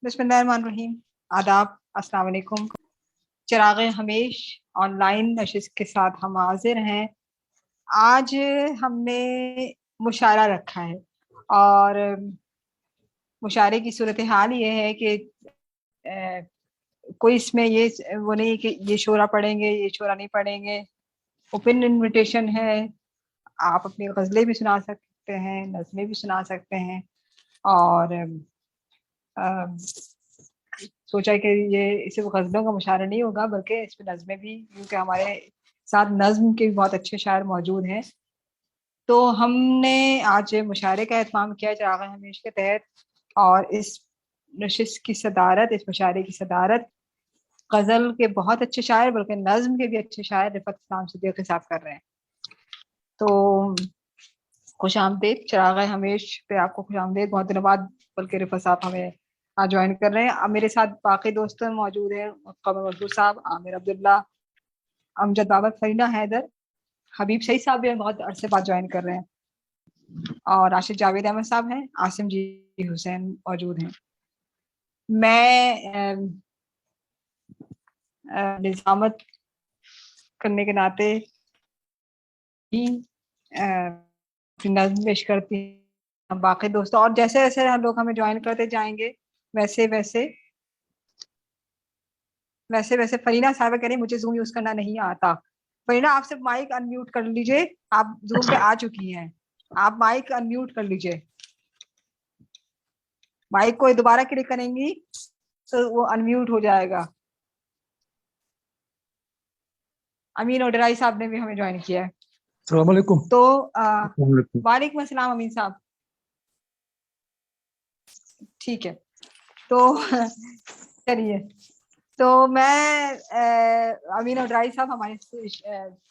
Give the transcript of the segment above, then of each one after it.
بسم اللہ الرحمن الرحیم. آداب، السلام علیکم. چراغ ہمیش آن لائن نشست کے ساتھ ہم حاضر ہیں. آج ہم نے مشاعرہ رکھا ہے اور مشاعرے کی صورتحال یہ ہے کہ کوئی اس میں یہ وہ نہیں کہ یہ شعرا پڑھیں گے یہ شعرا نہیں پڑھیں گے. اوپن انویٹیشن ہے. آپ اپنی غزلیں بھی سنا سکتے ہیں، نظمیں بھی سنا سکتے ہیں. اور سوچا کہ یہ صرف غزلوں کا مشاعرہ نہیں ہوگا بلکہ اس میں نظمیں بھی، کیونکہ ہمارے ساتھ نظم کے بھی بہت اچھے شاعر موجود ہیں. تو ہم نے آج مشاعرے کا اہتمام کیا چراغ ہمیش کے تحت، اور اس نشست کی صدارت، اس مشاعرے کی صدارت غزل کے بہت اچھے شاعر بلکہ نظم کے بھی اچھے شاعر رفعت اسلام صدیقی صاحب کر رہے ہیں. تو خوش آمدید چراغ ہمیش پہ آپ کو خوش آمدید. بہت دنوں بعد بلکہ رفعت صاحب ہمیں جوائن کر رہے ہیں. اب میرے ساتھ باقی دوست موجود ہیں، قمر مزدور صاحب، عامر عبداللہ، امجد بابر، فرینا حیدر، حبیب سعید صاحب بھی بہت عرصے بعد جوائن کر رہے ہیں، اور راشد جاوید احمد صاحب ہیں، عاصم جی حسین موجود ہیں. میں نظامت کرنے کے ناطے ہی نظم پیش کرتی ہیں باقی دوستوں، اور جیسے جیسے لوگ ہمیں جوائن کرتے جائیں گے ویسے ویسے فرینا صاحبہ کہہ رہی مجھے زوم یوز کرنا نہیں آتا. فرینا آپ سے مائک ان میوٹ کر لیجئے، آپ زوم پہ آ چکی ہیں، آپ مائک ان میوٹ کر لیجئے. مائک کو دوبارہ کلک کریں گی تو وہ ان میوٹ ہو جائے گا. امین اوڈرائی صاحب نے بھی ہمیں جوائن کیا ہے. السلام علیکم. تو وعلیکم السلام امین صاحب. ٹھیک ہے، تو چلیے. تو میں امین اوڈرائی صاحب ہمارے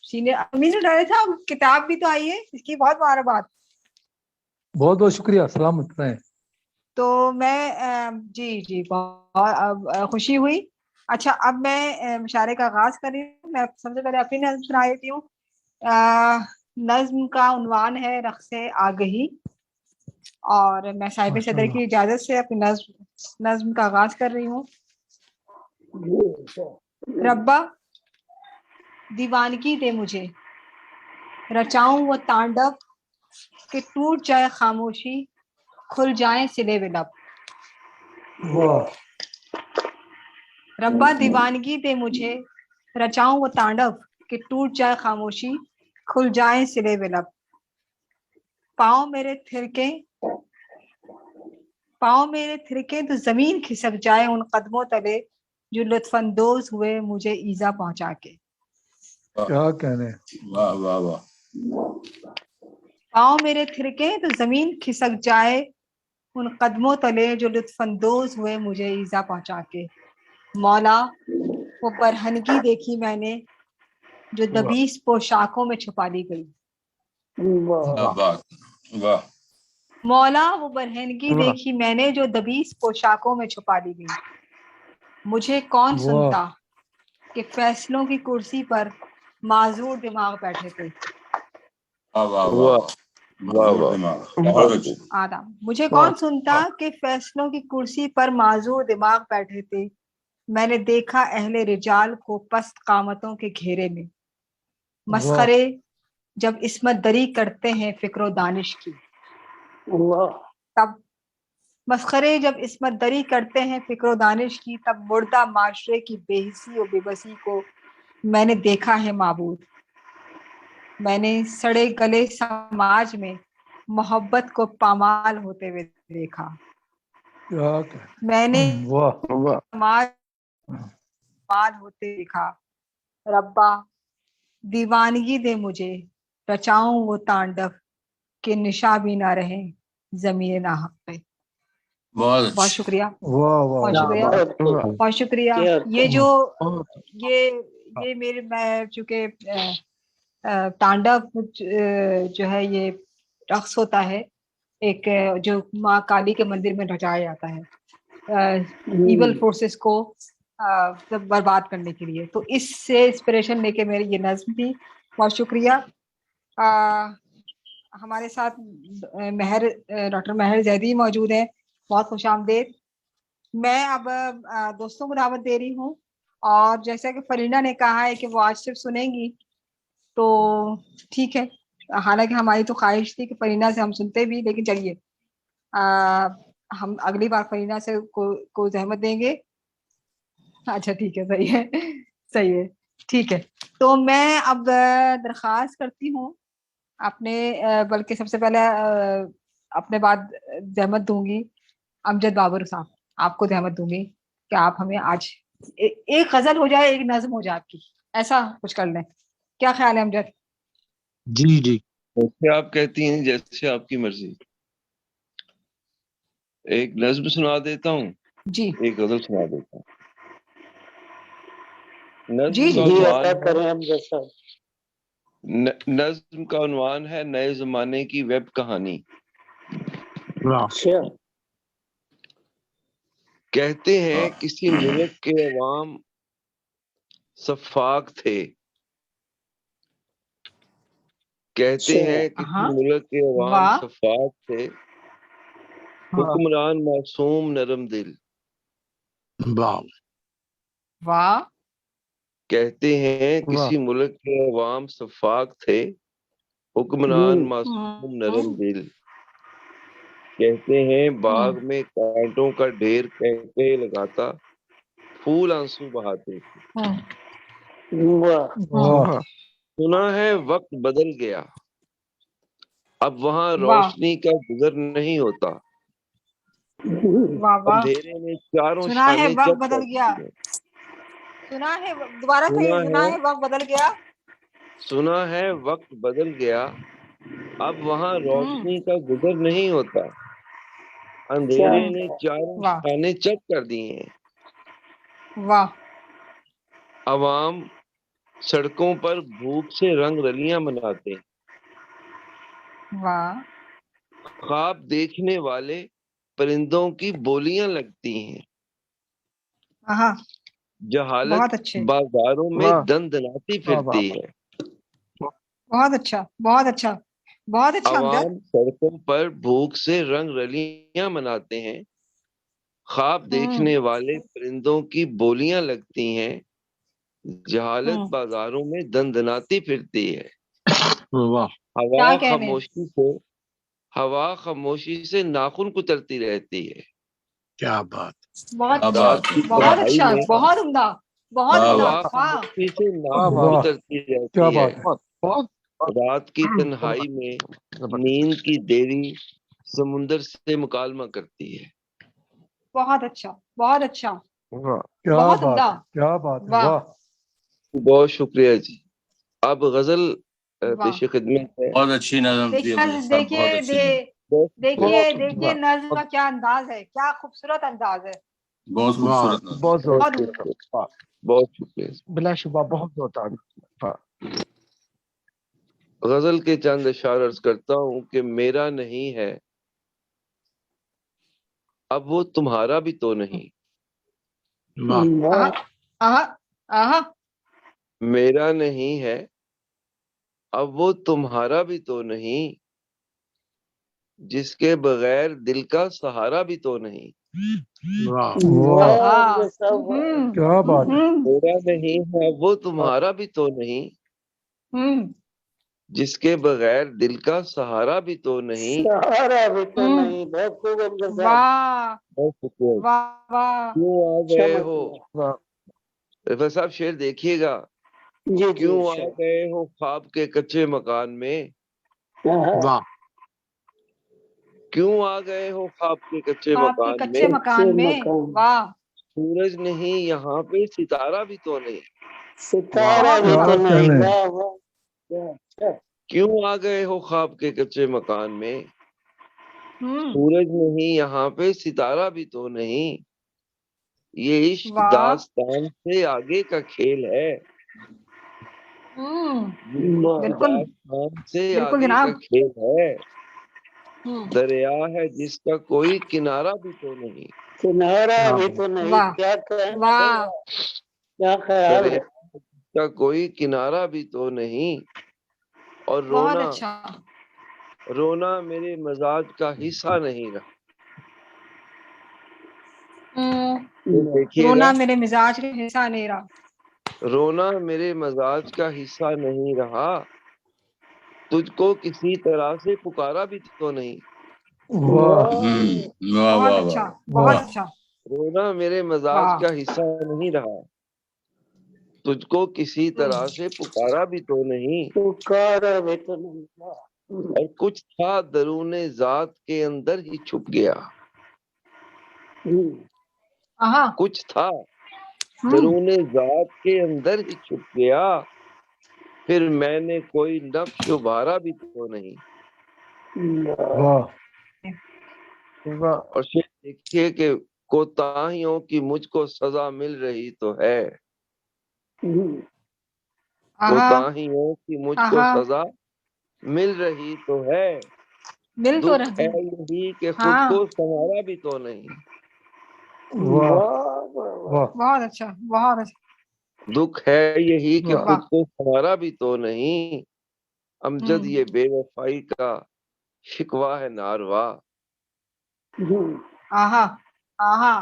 سینئر. امین اوڈرائی صاحب کتاب بھی تو آئی ہے، اس کی بہت مبارکباد. بہت بہت شکریہ، سلامت رہیں. تو میں جی بہت خوشی ہوئی. اچھا، اب میں مشاعرے کا آغاز کر رہی ہوں. میں سب سے پہلے اپنی نظم سنا دیتی ہوں. نظم کا عنوان ہے رقص آگہی، اور میں صاحب صدر کی اجازت سے اپنی نظم کا آغاز کر رہی ہوں. ربا دیوانگی دے مجھے، رچاؤں وہ تانڈو کہ ٹوٹ جائے خاموشی، کھل جائیں سلے و لب. ربا دیوانگی دے مجھے، رچاؤں وہ تانڈو کہ ٹوٹ جائے خاموشی، کھل جائیں سلے و لب. پاؤں میرے تھرکیں تو زمین کھسک جائے ان قدموں تلے جو لطف اندوز ہوئے مجھے ایذا پہنچا کے. کیا کہنے. واہ واہ واہ. پاؤں میرے تھرکیں تو زمین کھسک جائے ان قدموں تلے جو لطف اندوز ہوئے مجھے ایذا پہنچا کے. مولا وہ برہنگی دیکھی میں نے جو دبیس پوشاکوں میں چھپا لی گئی. واہ. مولا وہ برہنگی دیکھی میں نے جو دبیس پوشاکوں میں چھپا لی گئی. مجھے کون سنتا کہ فیصلوں کی کرسی پر معذور دماغ بیٹھے تھے. مجھے کون سنتا کہ فیصلوں کی کرسی پر معذور دماغ بیٹھے تھے. میں نے دیکھا اہل رجال کو پست قامتوں کے گھیرے میں. مسخرے جب عصمت دری کرتے ہیں فکر و دانش کی، مسخرے جب عصمت دری کرتے ہیں فکر و دانش کی، تب مردہ معاشرے کی بے حسی و بے بسی کو میں نے دیکھا ہے معبود. میں نے سڑے گلے سماج میں محبت کو پامال ہوتے ہوئے دیکھا. میں نے سماج پامال ہوتے دیکھا. ربا دیوانگی دے مجھے، رچاؤں وہ تانڈو کہ نشا بھی نہ رہے زمین ناحق پہ. بہت شکریہ، بہت شکریہ، بہت شکریہ. یہ میرے، میں چونکہ تانڈو جو ہے یہ رقص ہوتا ہے ایک جو ماں کالی کے مندر میں رچایا جاتا ہے ایول فورسز کو برباد کرنے کے لیے. تو اس سے انسپریشن لے کے میری یہ نظم تھی. بہت شکریہ. ہمارے ساتھ ڈاکٹر مہر زیدی موجود ہیں. بہت خوش آمدید. میں اب دوستوں کو دعوت دے رہی ہوں، اور جیسا کہ فرینا نے کہا ہے کہ وہ آج صرف سنیں گی تو ٹھیک ہے، حالانکہ ہماری تو خواہش تھی کہ فرینا سے ہم سنتے بھی، لیکن چلیے ہم اگلی بار فرینا سے کو زحمت دیں گے. اچھا ٹھیک ہے، صحیح ہے، صحیح ہے، ٹھیک ہے. تو میں اب درخواست کرتی ہوں اپنے بلکہ سب سے پہلے اپنے بعد زحمت دوں گی امجد بابر صاحب، آپ کو زحمت دوں گی کہ آپ ہمیں آج ایک غزل ہو جائے، ایک نظم ہو جائے آپ کی، ایسا کچھ کر لیں. کیا خیال ہے امجد؟ جی جی جیسے آپ کہتی ہیں، جیسے آپ کی مرضی. ایک نظم سنا دیتا ہوں، جی ایک غزل سنا دیتا ہوں. جی نظم کا جی نظم کا عنوان ہے نئے زمانے کی ویب کہانی. کہتے ہیں کسی ملک کے عوام سفاک تھے. کہتے ہیں کسی ملک کے عوام واہ سفاک تھے، حکمران معصوم نرم دل. واہ کہتے ہیں کسی ملک کے عوام سفاک تھے، حکمران معصوم نرم دل. کہتے ہیں باغ میں کانٹوں کا ڈھیر کہتے لگاتا، پھول آنسو بہاتے تھے. سنا ہے وقت بدل گیا، اب وہاں روشنی کا گزر نہیں ہوتا. واہ واہ، اندھیرے میں چاروں سنا ہے شانے وقت چپ بدل کر گیا، دی ہیں. سنا ہے دوبارہ کہیے، سنا ہے وقت بدل گیا. سنا ہے وقت بدل گیا، اب وہاں روشنی کا گزر نہیں ہوتا. اندھیرے نے چاروں واہ شانے چپ کر دی ہیں. واہ عوام سڑکوں پر بھوک سے رنگ رلیاں مناتے. واہ خواب دیکھنے والے پرندوں کی بولیاں لگتی ہیں. ہاں جہالت بہت اچھے، بازاروں میں دندناتی پھرتی ہے. بہت اچھا، بہت اچھا، بہت اچھا امجد. عوام سڑکوں پر بھوک سے رنگ رلیاں مناتے ہیں. خواب دیکھنے والے پرندوں کی بولیاں لگتی ہیں. جہالت بازاروں میں دندناتی پھرتی ہے. کیا ہوا کہنے، خاموشی سے ہوا خاموشی سے ناخن کترتی رہتی ہے. کیا بات. بہت رات کی بہت تنہائی اچھا، میں بہت عمدہ، بہت عمدہ. ہوا واہ خاموشی سے ناخن واہ کترتی کیا رہتی ہے. بات ہے. رات کی تنہائی میں نیند کی دیری سمندر سے مکالمہ کرتی ہے. بہت اچھا، بہت اچھا، کیا بہت بات عمدہ. ہے، کیا بات ہے، واہ واہ. بہت شکریہ جی. اب غزل واہ، پیش خدمت ہے. بہت اچھی نظم تھی امجد صاحب، بہت اچھی نظم. دیکھیے دیکھیے نظم کا کیا انداز ہے، کیا خوبصورت انداز ہے. بہت خوبصورت نظم. بہت بہت بہت شکریہ. بلا شبہ بہت ہوتا ہے. غزل کے چند اشعار عرض کرتا ہوں کہ میرا نہیں ہے اب وہ تمہارا بھی تو نہیں. میرا نہیں ہے اب وہ تمہارا بھی تو نہیں، جس کے بغیر دل کا سہارا بھی تو نہیں. کیا بات ہے. میرا نہیں ہے اب وہ تمہارا بھی تو نہیں، جس کے بغیر دل کا سہارا بھی تو نہیں. واہ بہت شکریہ. واہ واہ، کیوں آ گئے ہو رفیع صاحب، شعر دیکھیے گا. کیوں آ گئے ہو خواب کے کچے مکان میں، کیوں آ گئے ہو خواب کے کچے آپ کے مکان میں. کچے مکان میں. واہ سورج نہیں یہاں پہ ستارہ بھی تو نہیں. بہت کیا عمدہ. کہنے. کیوں آ گئے ہو خواب کے کچے مکان میں، سورج نہیں یہاں پہ ستارہ بھی تو نہیں. یہ عشق واہ داستان سے آگے کا کھیل ہے. بالکل داستان سے بالکل آگے جناب. کا کھیل ہے. دریا ہے جس کا کوئی کنارہ بھی تو نہیں. واہ واہ دریا کا کوئی کنارہ بھی تو نہیں. اور بہت رونا اچھا. رونا میرے مزاج کا حصہ نہیں رہا. دیکھیے رونا میرے مزاج کا حصہ نہیں رہا. رونا میرے مزاج کا حصہ نہیں رہا، تجھ کو کسی طرح سے پکارا بھی تو نہیں. واہ بہت واہ اچھا، واہ بہت اچھا. رونا میرے مزاج کا حصہ نہیں رہا، تجھ کو کسی طرح سے پکارا بھی تو نہیں. پکارا بھی تو نہیں. اور کچھ تھا درون ذات کے اندر ہی چھپ گیا. کچھ تھا درون ذات کے اندر ہی چھپ گیا، پھر میں نے کوئی نقش ابھارا بھی تو نہیں. اور پھر دیکھیے کہ کوتاہیوں کی مجھ کو سزا مل رہی تو ہے. کوتاہیوں کی مجھ کو سزا مل رہی تو ہے، مل تو دکھ ہے رہی. یہی کہ خود کو سنوارا بھی تو نہیں. بہت اچھا، بہت اچھا. دکھ ہے یہی کہ خود کو سنوارا بھی تو نہیں. امجد یہ بے وفائی کا شکوہ ہے ناروا.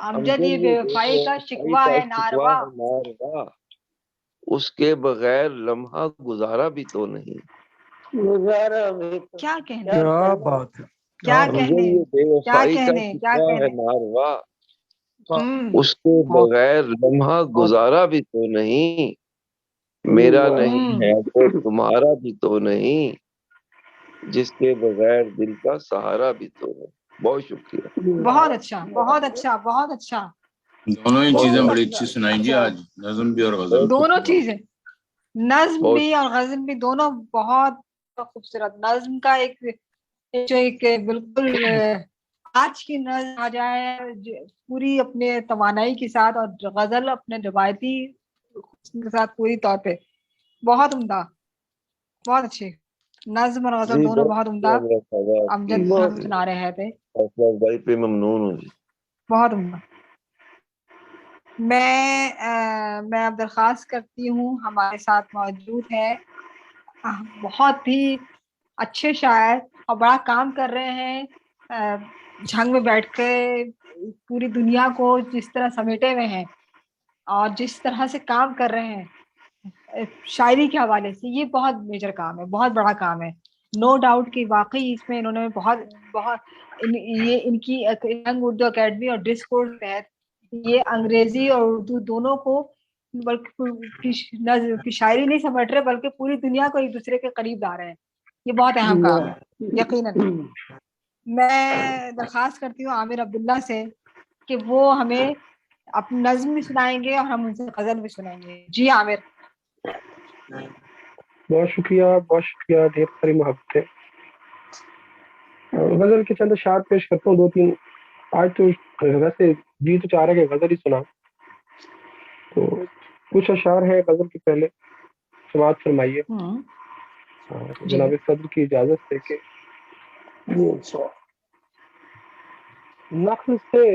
امجد یہ بے وفائی کا شکوہ ہے ناروا. اس کے بغیر لمحہ گزارا بھی تو نہیں. کیا کہنے، کیا بات ہے. کیا کہنے، یہ بے کیا وفائی کا کہنے، کیا شکوہ ہے کہنے. ناروا، اس کے بغیر لمحہ گزارا بھی تو نہیں. میرا نہیں ہے وہ تمہارا بھی تو نہیں، جس کے بغیر دل کا سہارا بھی تو نہیں. بہت شکریہ. بہت اچھا، بہت اچھا، بہت اچھا. دونوں ہی چیزیں بڑی اچھی سنائی جی آج، نظم بھی اور غزل. دونوں چیزیں، نظم بھی اور غزل بھی، دونوں بہت خوبصورت. نظم کا ایک جو ایک بالکل آج کی نظم آ جائے پوری اپنے توانائی کے ساتھ، اور غزل اپنے روایتی کے ساتھ پوری طور پہ بہت عمدہ، بہت اچھے. نظم اور غزل دونوں بہت عمدہ. امجد ہم سنا رہے تھے، پہ ممنون ہوں جی. بہت عمدہ. میں اب درخواست کرتی ہوں، ہمارے ساتھ موجود ہے بہت ہی اچھے شاعر اور بڑا کام کر رہے ہیں، جھنگ میں بیٹھ کے پوری دنیا کو جس طرح سمیٹے ہوئے ہیں اور جس طرح سے کام کر رہے ہیں شاعری کے حوالے سے، یہ بہت میجر کام ہے، بہت بڑا کام ہے. نو ڈاؤٹ کہ واقعی اس میں انہوں نے بہت یہ ان کی ینگ اردو اکیڈمی اور ڈسکورس کے تحت یہ انگریزی اور اردو دونوں کو بلکہ شاعری نہیں سمجھ رہے بلکہ پوری دنیا کو ایک دوسرے کے قریب لا رہے ہیں. یہ بہت اہم کام ہے یقیناً. میں درخواست کرتی ہوں عامر عبداللہ سے کہ وہ ہمیں اپنی نظم بھی سنائیں گے اور ہم ان سے غزل بھی سنائیں گے. جی عامر. بہت شکریہ، بہت شکریہ، ڈھیر ساری محبتیں. غزل کے چند اشعار پیش کرتا ہوں، دو تین. آج تو ویسے جی تو چاہ رہا ہے کہ غزل ہی سنا، تو کچھ اشعار ہیں غزل کے پہلے سماعت فرمائیے جناب صدر کی اجازت سے کہ نخل سے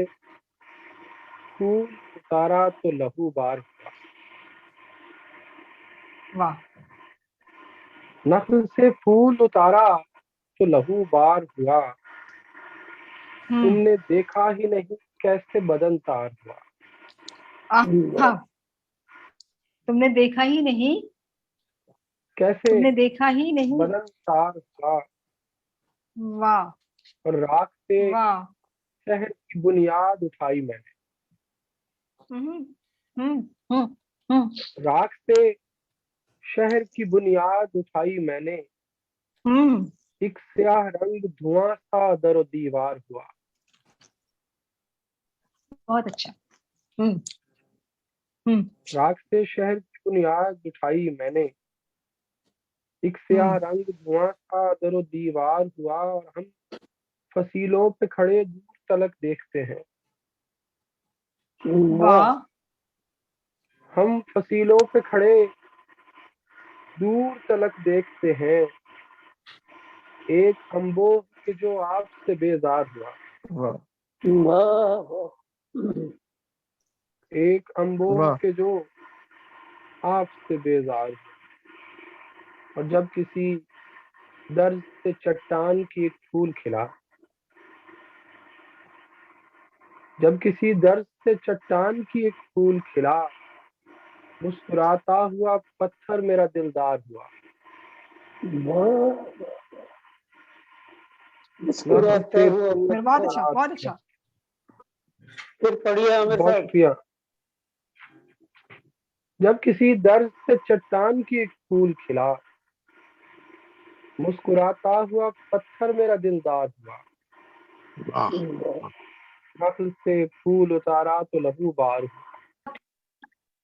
پھول اتارا تو لہو بار ہوا. نخل سے پھول اتارا تو لہو بار ہوا، تم نے دیکھا ہی نہیں کیسے بدن تار ہوا. تم نے دیکھا ہی نہیں کیسے تم نے دیکھا ہی نہیں بدن تار ہوا. واہ. اور راکھ سے شہر کی بنیاد اٹھائی میں نے. راکھ سے شہر کی بنیاد اٹھائی میں نے، ایک سیاہ رنگ دھواں سا در و دیوار ہوا. بہت اچھا. راکھ سے شہر کی بنیاد اٹھائی میں نے، ایک سیاہ رنگ دھواں سا در و دیوار ہوا. اور ہم فصیلوں پہ کھڑے دور تلک دیکھتے ہیں. ہم فصیلوں پہ کھڑے دور تلک دیکھتے ہیں، ایک انبوہ کہ جو آپ سے بیزار ہوا. ایک انبوہ کہ جو آپ سے بیزار ہوا. اور جب کسی درد سے چٹان کی ایک پھول کھلا، جب کسی درد سے چٹان کی ایک پھول کھلا، مسکراتا ہوا پتھر میرا دلدار ہوا. بہت اچھا، بہت اچھا. پھر پڑھیے عامر بہت صاحب. شکریہ. جب کسی درد سے چٹان کی ایک پھول کھلا، مسکراتا ہوا پتھر میرا دلدار ہوا. نخل سے پھول اتارا تو لہو بار ہوا،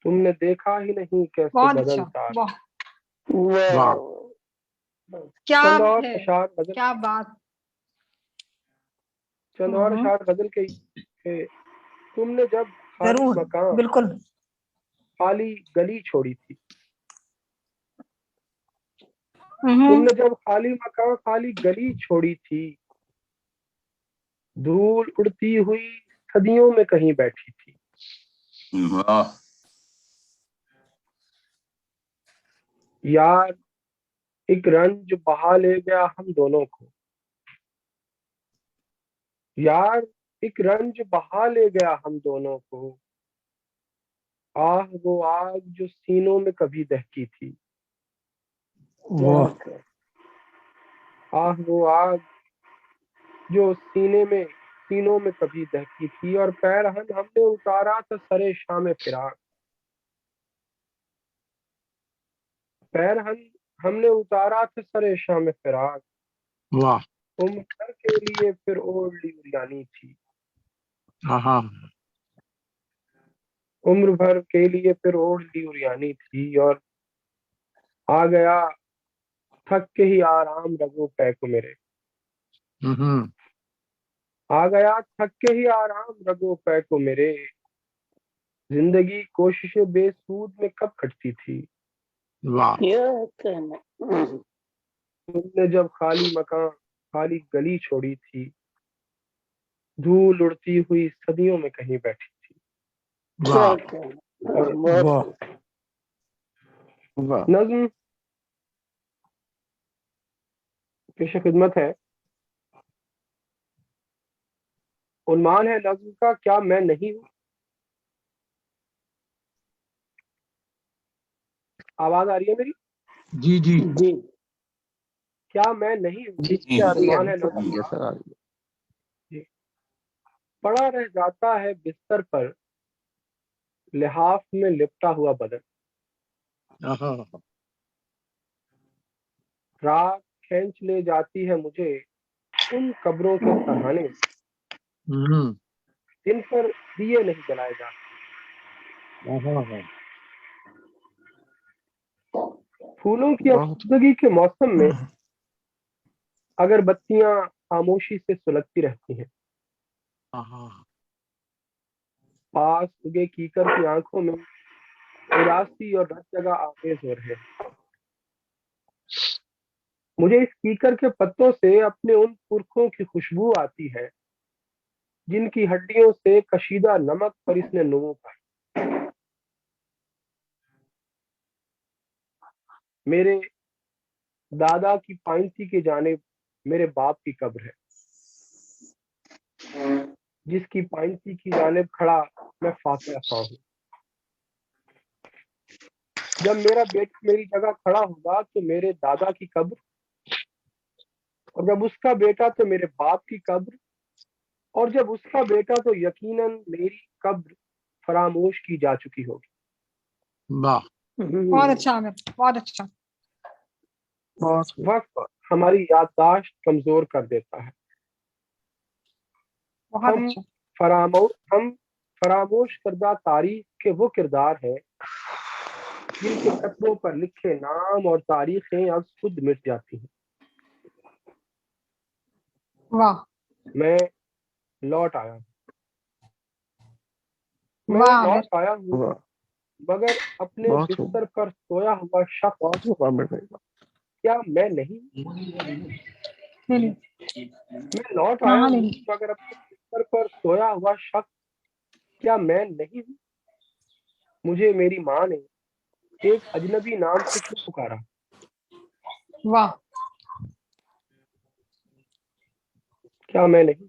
تم نے دیکھا ہی نہیں کیسے بہت اچھا. بدلتا. کیا چند اور ہے، اشعار غزل کیا بات. چند اور اشعار غزل کے تم نے جب خالی ضرور، مکان بالکل. خالی گلی چھوڑی تھی. تم نے جب خالی مکان خالی گلی چھوڑی تھی، دھول اڑتی ہوئی صدیوں میں کہیں بیٹھی تھی. واہ. یار ایک رنج بہا لے گیا ہم دونوں کو. یار ایک رنج بہا لے گیا ہم دونوں کو، آہ وہ آگ جو سینوں میں کبھی دہکی تھی. آہ وہ آگ جو سینوں میں کبھی دہکی تھی، اور پیرہن ہم نے اتارا تھا سرے شام فراق. پیرہن ہم نے اتارا تھا سرے شام فراق. عمر بھر کے لیے پھر اوڑھ لی اریانی تھی. عمر بھر کے لیے پھر اوڑھ لی اریانی تھی، اور آ گیا تھک کے ہی آرام رگوں پے کو میرے. آ گیا تھک کے ہی آرام رگوں پے کو میرے. زندگی کوشش بے سود میں کب کٹتی تھی. تم نے جب خالی مکان خالی گلی چھوڑی تھی، دھول اڑتی ہوئی صدیوں میں کہیں بیٹھی تھی. نظم پیش خدمت ہے. عنوان ہے نظم کا کیا میں نہیں ہوں. آواز آ رہی ہے میری؟ جی جی جی کیا میں نہیں ہوں. جی آ رہی عنوان ہے ہے نظم کا. سر. جی. پڑا رہ جاتا ہے بستر پر لحاف میں لپٹا ہوا بدن. رات کھینچ لے جاتی ہے مجھے ان قبروں کے سہانے جن پر دیے نہیں جلائے جاتے. پھولوں کی افسردگی کے موسم میں اگر بتیاں خاموشی سے سلگتی رہتی ہیں، پاس اگے کیکر کی آنکھوں میں اداسی اور رت جگہ آمیز ہو رہے ہیں. مجھے اس کیکر کے پتوں سے اپنے ان پرکھوں کی خوشبو آتی ہے جن کی ہڈیوں سے کشیدہ نمک پر اس نے نمو پائی. میرے دادا کی پائنتی کی جانب میرے باپ کی قبر ہے، جس کی پائنتی کی جانب کھڑا میں فاتحہ خواہ ہوں. جب میرا بیٹا میری جگہ کھڑا ہوگا تو میرے دادا کی قبر، اور جب اس کا بیٹا تو میرے باپ کی قبر، اور جب اس کا بیٹا تو یقیناً میری قبر فراموش کی جا چکی ہوگی. بہت اچھا عامر، بہت اچھا. وقت ہماری یادداشت کمزور کر دیتا ہے. بہت ہم اچھا. فراموش کردہ تاریخ کے وہ کردار ہیں جن کے قطروں پر لکھے نام اور تاریخیں اب خود مٹ جاتی ہیں. واہ میں لوٹ آیا ہوں. میں واہ عامر. لوٹ آیا ہوں مگر اپنے بستر پر سویا ہوا شخص کیا میں نہیں. میں لوٹ آیا ہوں مگر اپنے بستر پر سویا ہوا شخص کیا میں نہیں ہوں. مجھے میری ماں نے ایک اجنبی نام سے کیوں پکارا. واہ کیا میں نہیں.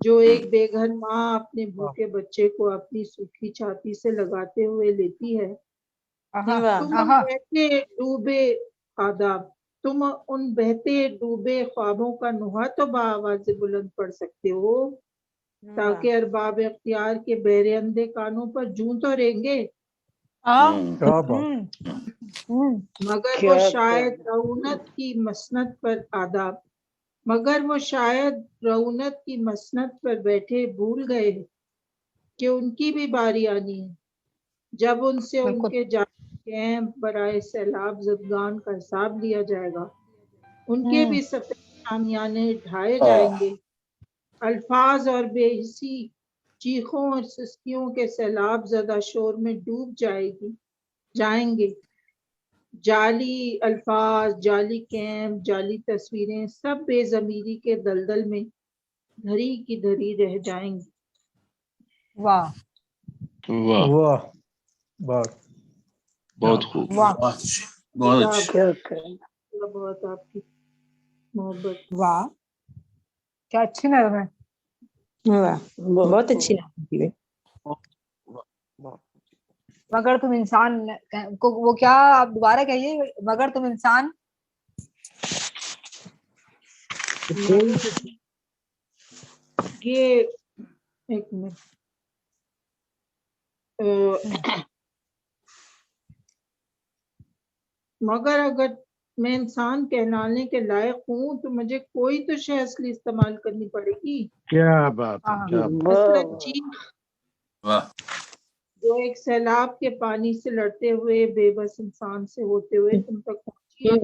جو ایک بے گھر ماں اپنے بھوکے بچے کو اپنی سوکھی چھاتی سے لگاتے ہوئے لیتی ہے، تم ان بہتے ڈوبے آداب، تم ان بہتے ڈوبے خوابوں کا نوحہ تو بآواز بلند پڑھ سکتے ہو تاکہ ارباب اختیار کے بہرے اندھے کانوں پر جوں تو رہیں گے، مگر وہ شاید رعونت کی مسند پر آداب، مگر وہ شاید رعونت کی مسند پر بیٹھے بھول گئے کہ ان کی بھی باری آنی ہے، جب ان سے ان کے کیمپ برائے سیلاب زدگان کا حساب لیا جائے گا، ان کے بھی سفید شامیانے ڈھائے جائیں گے، الفاظ اور بے حسی چیخوں اور سسکیوں کے سیلاب زدہ شور میں ڈوب جائیں گے، جعلی الفاظ، جعلی کیمپ، جعلی تصویریں سب بے ضمیری کے دلدل میں دھری کی دھری رہ جائیں گی۔ واہ واہ واہ بہت بہت خوب، واہ بہت اچھا۔ کیا کریں، بہت آپ کی محبت۔ واہ کیا اچھی نظم ہے۔ بہت اچھی لگتی ہے۔ مگر تم انسان کو وہ کیا آپ دوبارہ کہیے، مگر تم انسان یہ ایک منٹ مگر اگر میں انسان کہلانے کے لائق ہوں تو مجھے کوئی تو شے اصلی استعمال کرنی پڑے گی۔ کیا بات ہے، کیا حسرت چیخ واہ جو ایک سیلاب کے پانی سے لڑتے ہوئے بے بس انسان سے ہوتے ہوئے تم تک پہنچی ہے،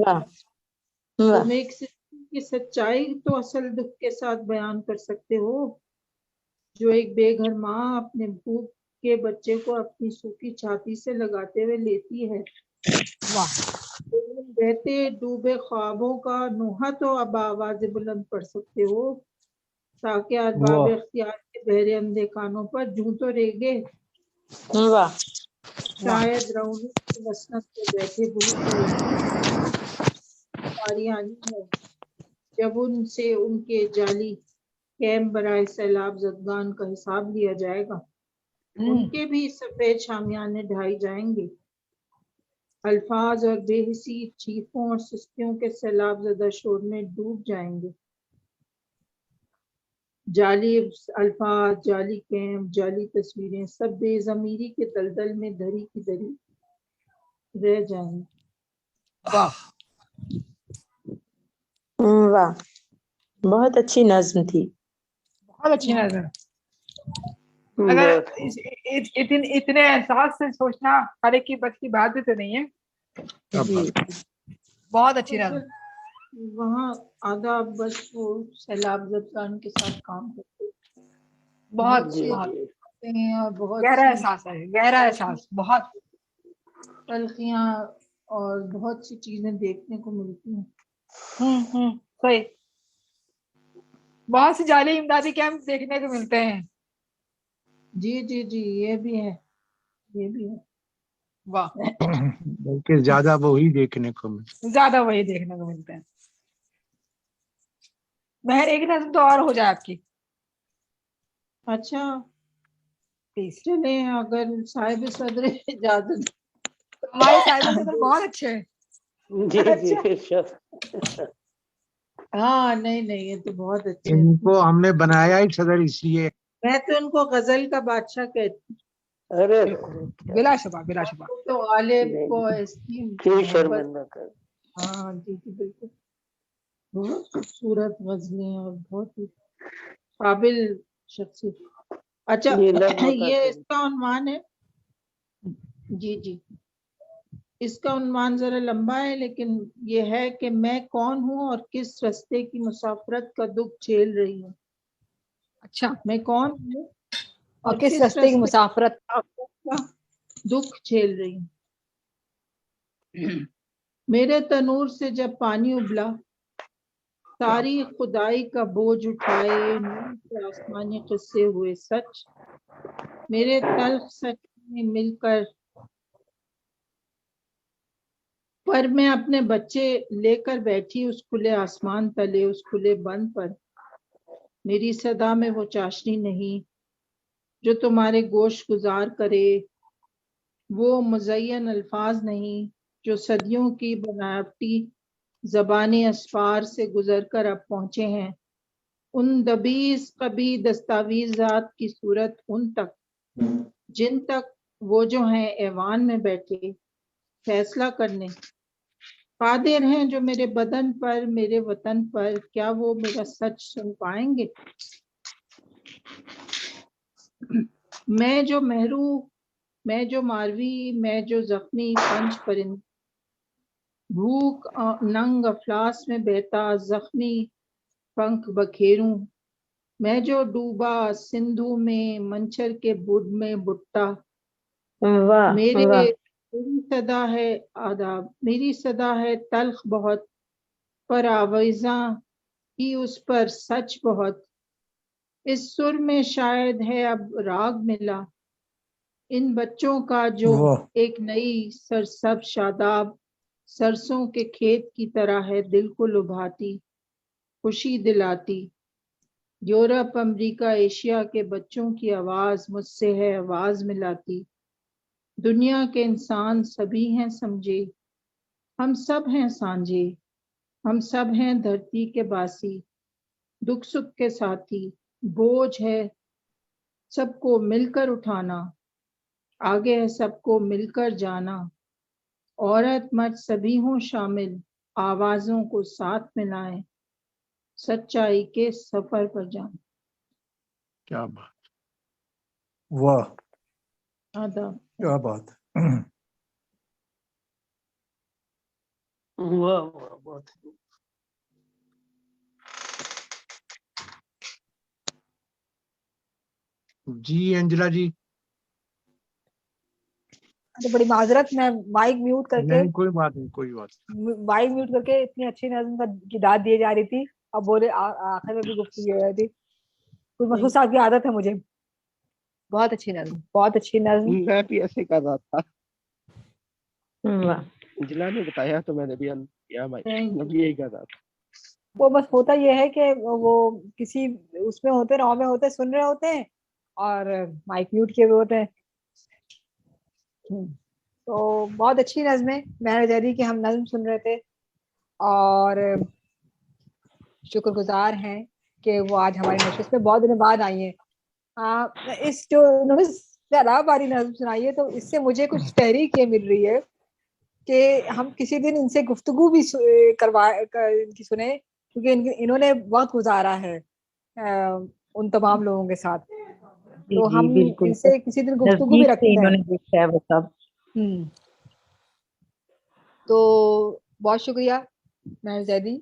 تم ایک زندگی کی سچائی تو اصل دکھ کے ساتھ بیان کر سکتے ہو، جو ایک بے گھر ماں اپنے بھوک کے بچے کو اپنی سوکھی چھاتی سے لگاتے ہوئے لیتی ہے، بہتے ڈوبے خوابوں کا نوحہ تو اب آواز بلند پڑھ سکتے ہو تاکہ ارباب اختیار کے بہرے اندھے کانوں پر جوں تو رہ گے، شاید رعونت کی مسند پہ بیٹھے بھول گئے باری آنی ہے، جب ان سے ان کے جعلی کیمپ برائے سیلاب زدگان کا حساب لیا جائے گا، ان کے بھی سفید شامیانے ڈھائی جائیں گے، الفاظ اور بے حسی چیخوں اور سسکیوں کے سیلاب زدہ شور میں ڈوب جائیں گے، جعلی الفاظ، جعلی کیمپ، جعلی تصویریں سب بے ضمیری کے دلدل میں دھری کی دھری رہ جائیں گے۔ واہ بہت اچھی نظم تھی، بہت اچھی نظر۔ اگر اتنے احساس سے سوچنا ہر ایک کی بس کی بات بھی تو نہیں ہے، بہت اچھی نظر۔ وہاں آدھا بس وہ سیلاب زدگان کے ساتھ کام کرتے بہت ہیں اور بہت گہرا احساس ہے، گہرا احساس، بہت تلخیاں اور بہت سی چیزیں دیکھنے کو ملتی ہیں۔ صحیح، بہت سی جعلی امدادی کیمپ دیکھنے کو ملتے ہیں۔ جی جی جی یہ بھی ہے، یہ بھی ہے۔ واہ بلکہ زیادہ وہی دیکھنے کو ملے، زیادہ وہی دیکھنے کو ملتے ہیں۔ مہر ایک نظم تو اور ہو جائے آپ کی اچھا پلیز۔ چلیں، اگر صاحب صدر اجازت ہمارے صاحب صدر بہت اچھے ہیں۔ جی جی ہاں نہیں نہیں یہ تو بہت اچھے ان ہیں، کو ہم نے بنایا ہی صدر اس لیے۔ میں تو ان کو غزل کا بادشاہ کہتی ہوں، ارے بلا شبہ بلا شبہ۔ تو غالب کو اس کی کیوں محبت، شرمندہ کر، ہاں جی جی بالکل، بہت خوبصورت غزلیں اور بہت ہی قابل شخصیت۔ اچھا یہ نظم کا یہ اس کا عنوان ہے، جی جی اس کا عنوان ذرا لمبا ہے لیکن یہ ہے کہ میں کون ہوں اور کس رستے کی مسافرت کا دکھ جھیل رہی ہوں۔ اچھا، میں کون ہوں اور کس رستے کی مسافرت کا دکھ جھیل رہی ہوں۔ میرے تنور سے جب پانی ابلا، ساری خدائی کا بوجھ اٹھائے، نور سے آسمانی قصے ہوئے سچ، میرے تلخ سچ میں مل کر، پر میں اپنے بچے لے کر بیٹھی اس کھلے آسمان تلے، اس کھلے بند پر، میری صدا میں وہ چاشنی نہیں جو تمہارے گوش گزار کرے، وہ مزین الفاظ نہیں جو صدیوں کی بناوٹی زبانی اسفار سے گزر کر اب پہنچے ہیں، ان دبیز قبی دستاویزات کی صورت ان تک جن تک وہ جو ہیں ایوان میں بیٹھے فیصلہ کرنے قادر ہیں، جو میرے بدن پر، میرے وطن پر، کیا وہ میرا سچ سن پائیں گے؟ میں جو محرو، میں جو ماروی، میں جو زخمی پنچ پرند، بھوک ننگ افلاس میں بہتا زخمی پنکھ بکھیروں، میں جو ڈوبا سندھو میں منچر کے بدھ میں بٹا، میری صدا ہے آداب، میری صدا ہے تلخ بہت، پر آویزاں کی اس پر سچ بہت، اس سر میں شاید ہے اب راگ ملا ان بچوں کا جو ایک نئی سرسب شاداب سرسوں کے کھیت کی طرح ہے دل کو لبھاتی، خوشی دلاتی۔ یورپ، امریکہ، ایشیا کے بچوں کی آواز مجھ سے ہے آواز ملاتی، دنیا کے انسان سبھی ہیں سمجھے، ہم سب ہیں سانجھے، ہم سب ہیں دھرتی کے باسی، دکھ سکھ کے ساتھی، بوجھ ہے سب کو مل کر اٹھانا، آگے ہے سب کو مل کر جانا، عورت مرد سبھی ہوں شامل، آوازوں کو ساتھ ملائیں، سچائی کے سفر پر جانا۔ کیا بات، واہ آداب۔ کیا بات۔ واہ واہ بہت جی انجلا جی۔ تو بڑی معذرت، میں مائک میوٹ کر کے، نہیں کوئی بات نہیں، کوئی بات مائک میوٹ کر کے اتنی اچھی نظم کی داد دی جا رہی تھی، اب بولے آخر میں بھی گفتگو ہو رہی تھی، کوئی مسعود صاحب کی عادت ہے مجھے، بہت اچھی نظم، بہت اچھی نظم۔ میں بھی ایسے کر رہا تھا، انجلا نے بتایا تو میں نے بھی یہی کر رہا تھا۔ وہ بس ہوتا یہ ہے کہ وہ کسی اس میں ہوتے راہ میں ہوتے سن رہے ہوتے ہیں اور مائک میوٹ کیے ہوئے ہوتے ہیں، تو بہت اچھی نظم ہے مہر جہری کی ہم نظم سن رہے تھے، اور شکر گزار ہیں کہ وہ آج ہماری نشست میں بہت دنوں بعد آئی ہیں۔ اس جو انہوں نے علاوہ باری نظم سنائی ہے تو اس سے مجھے کچھ تحریک یہ مل رہی ہے کہ ہم کسی دن ان سے گفتگو بھی ان کی سنیں، کیونکہ انہوں نے وقت گزارا ہے ان تمام لوگوں کے ساتھ، تو ہم ان سے کسی دن گفتگو بھی رکھتے ہیں۔ تو بہت شکریہ مہر زیدی۔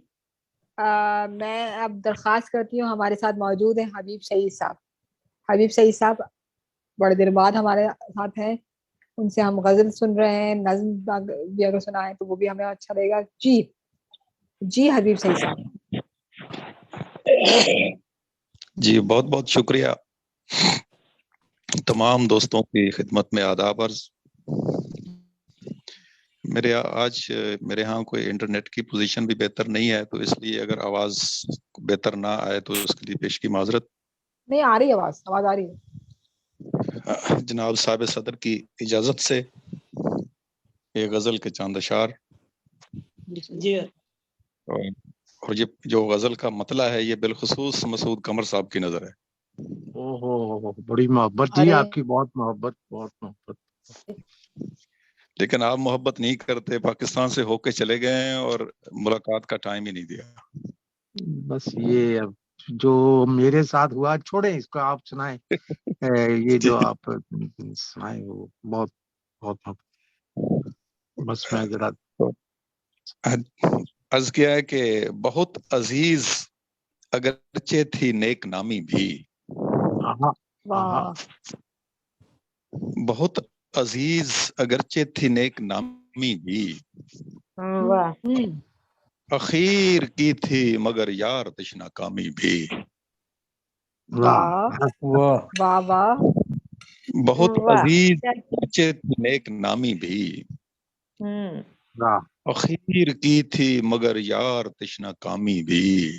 میں اب درخواست کرتی ہوں، ہمارے ساتھ موجود ہیں حبیب سعید صاحب۔ حبیب سعید صاحب بڑے دیر بعد ہمارے ساتھ ہیں، ان سے ہم غزل سن رہے ہیں، نظم بھی اگر سنا ہے تو وہ بھی ہمیں اچھا لگے گا۔ جی حبیب سعید صاحب۔ جی بہت بہت شکریہ، تمام دوستوں کی خدمت میں آداب عرض۔ آج میرے ہاں کوئی انٹرنیٹ کی پوزیشن بھی بہتر نہیں ہے، تو اس لیے اگر آواز بہتر نہ آئے تو اس کے لیے پیش کی معذرت۔ نہیں آ رہی آواز آ رہی ہے۔ جناب صاحب صدر کی اجازت سے یہ غزل کے چاند اشعار، جی، اور یہ جو غزل کا مطلع ہے یہ بالخصوص مسعود قمر صاحب کی نظر ہے۔ بڑی محبت تھی آپ کی، بہت محبت، بہت محبت۔ لیکن آپ محبت نہیں کرتے، پاکستان سے ہو کے چلے گئے ہیں اور ملاقات کا ٹائم ہی نہیں دیا۔ بس یہ اب جو میرے ساتھ ہوا چھوڑیں اس کو، آپ سنائیں یہ جو آپ سنائیں وہ بہت بہت محبت۔ بس میں ذرا عرض کیا ہے کہ بہت عزیز اگرچہ تھی نیک نامی بھی، بہت عزیز اگرچہ تھی نیک نامی بھی، اخیر کی تھی مگر یار تشنا کامی بھی، بہت عزیز اگرچہ تھی نیک نامی بھی، اخیر کی تھی مگر یار تشنا کامی بھی،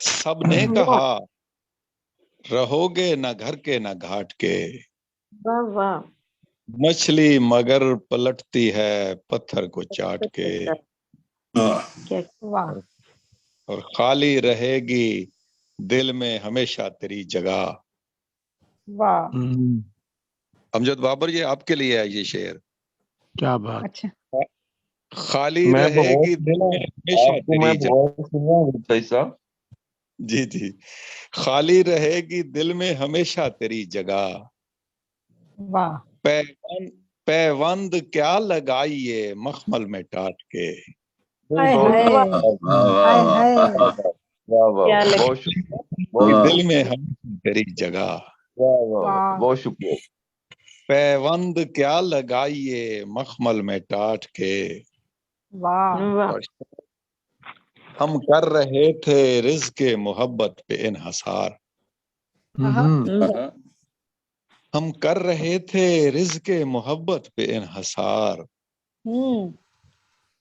سب نے کہا رہو گے نہ گھر کے نہ گھاٹ کے، واہ واہ، مچھلی مگر پلٹتی ہے پتھر کو چاٹ کے، واہ اور خالی رہے گی دل میں ہمیشہ تیری جگہ۔ واہ امجد بابر یہ آپ کے لیے ہے یہ شعر۔ کیا بات، اچھا خالی میں رہے گی دل میں ہمیشہ آپ کو میں تیری جگہ۔ بہت سنا بھائی صاحب، جی جی، خالی رہے گی دل میں ہمیشہ تیری جگہ، واہ پیوند کیا لگائیے مخمل میں ٹاٹ کے، ہائے بہت ہائے ہائے ہائے واہ واہ، کیا لگا؟ بہت شکریہ، دل میں ہمیشہ تیری جگہ، واہ واہ، واہ بہت شکریہ۔ پیوند کیا لگائیے مخمل میں ٹاٹ کے، واہ واہ، اور ہم کر رہے تھے رزق محبت پہ انحصار، ہم کر رہے تھے رزق محبت پہ انحصار،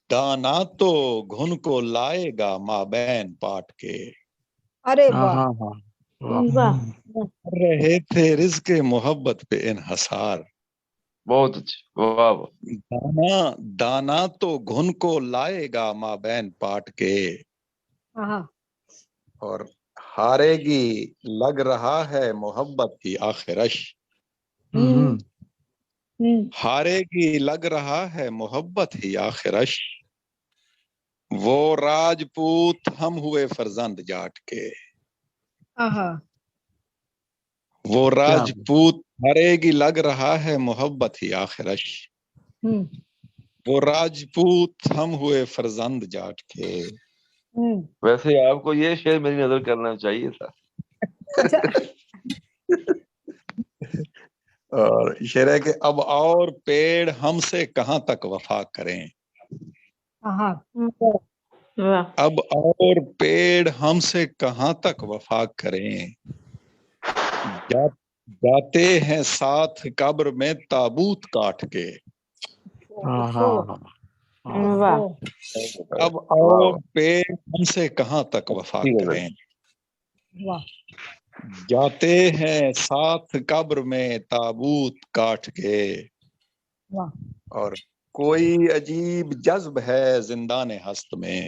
دانا تو گھن کو لائے گا مابین پاٹ کے، ارے واہ واہ، کر رہے تھے رزق محبت پہ انحصار، بہت اچھا، واہ واہ، دانا تو گھن کو لائے گا مابین پاٹ کے، اور ہارے گی لگ رہا ہے محبت کی آخرش، ہارے گی لگ رہا ہے محبت ہی آخرش، وہ راجپوت ہم ہوئے فرزند جاٹ کے، وہ راجپوت ہارے گی لگ رہا ہے محبت ہی آخرش، وہ راجپوت ہم ہوئے فرزند جاٹ کے۔ ویسے آپ کو یہ شعر میری نظر کرنا چاہیے تھا۔ اور شعر ہے کہ اب اور پیڑ ہم سے کہاں تک وفا کریں، اب اور پیڑ ہم سے کہاں تک وفا کریں، جاتے ہیں ساتھ قبر میں تابوت کاٹ کے، اب اور پیڑ ہم سے کہاں تک وفا کریں، جاتے ہیں ساتھ قبر میں تابوت کاٹ کے، اور کوئی عجیب جذب ہے زندان ہست میں،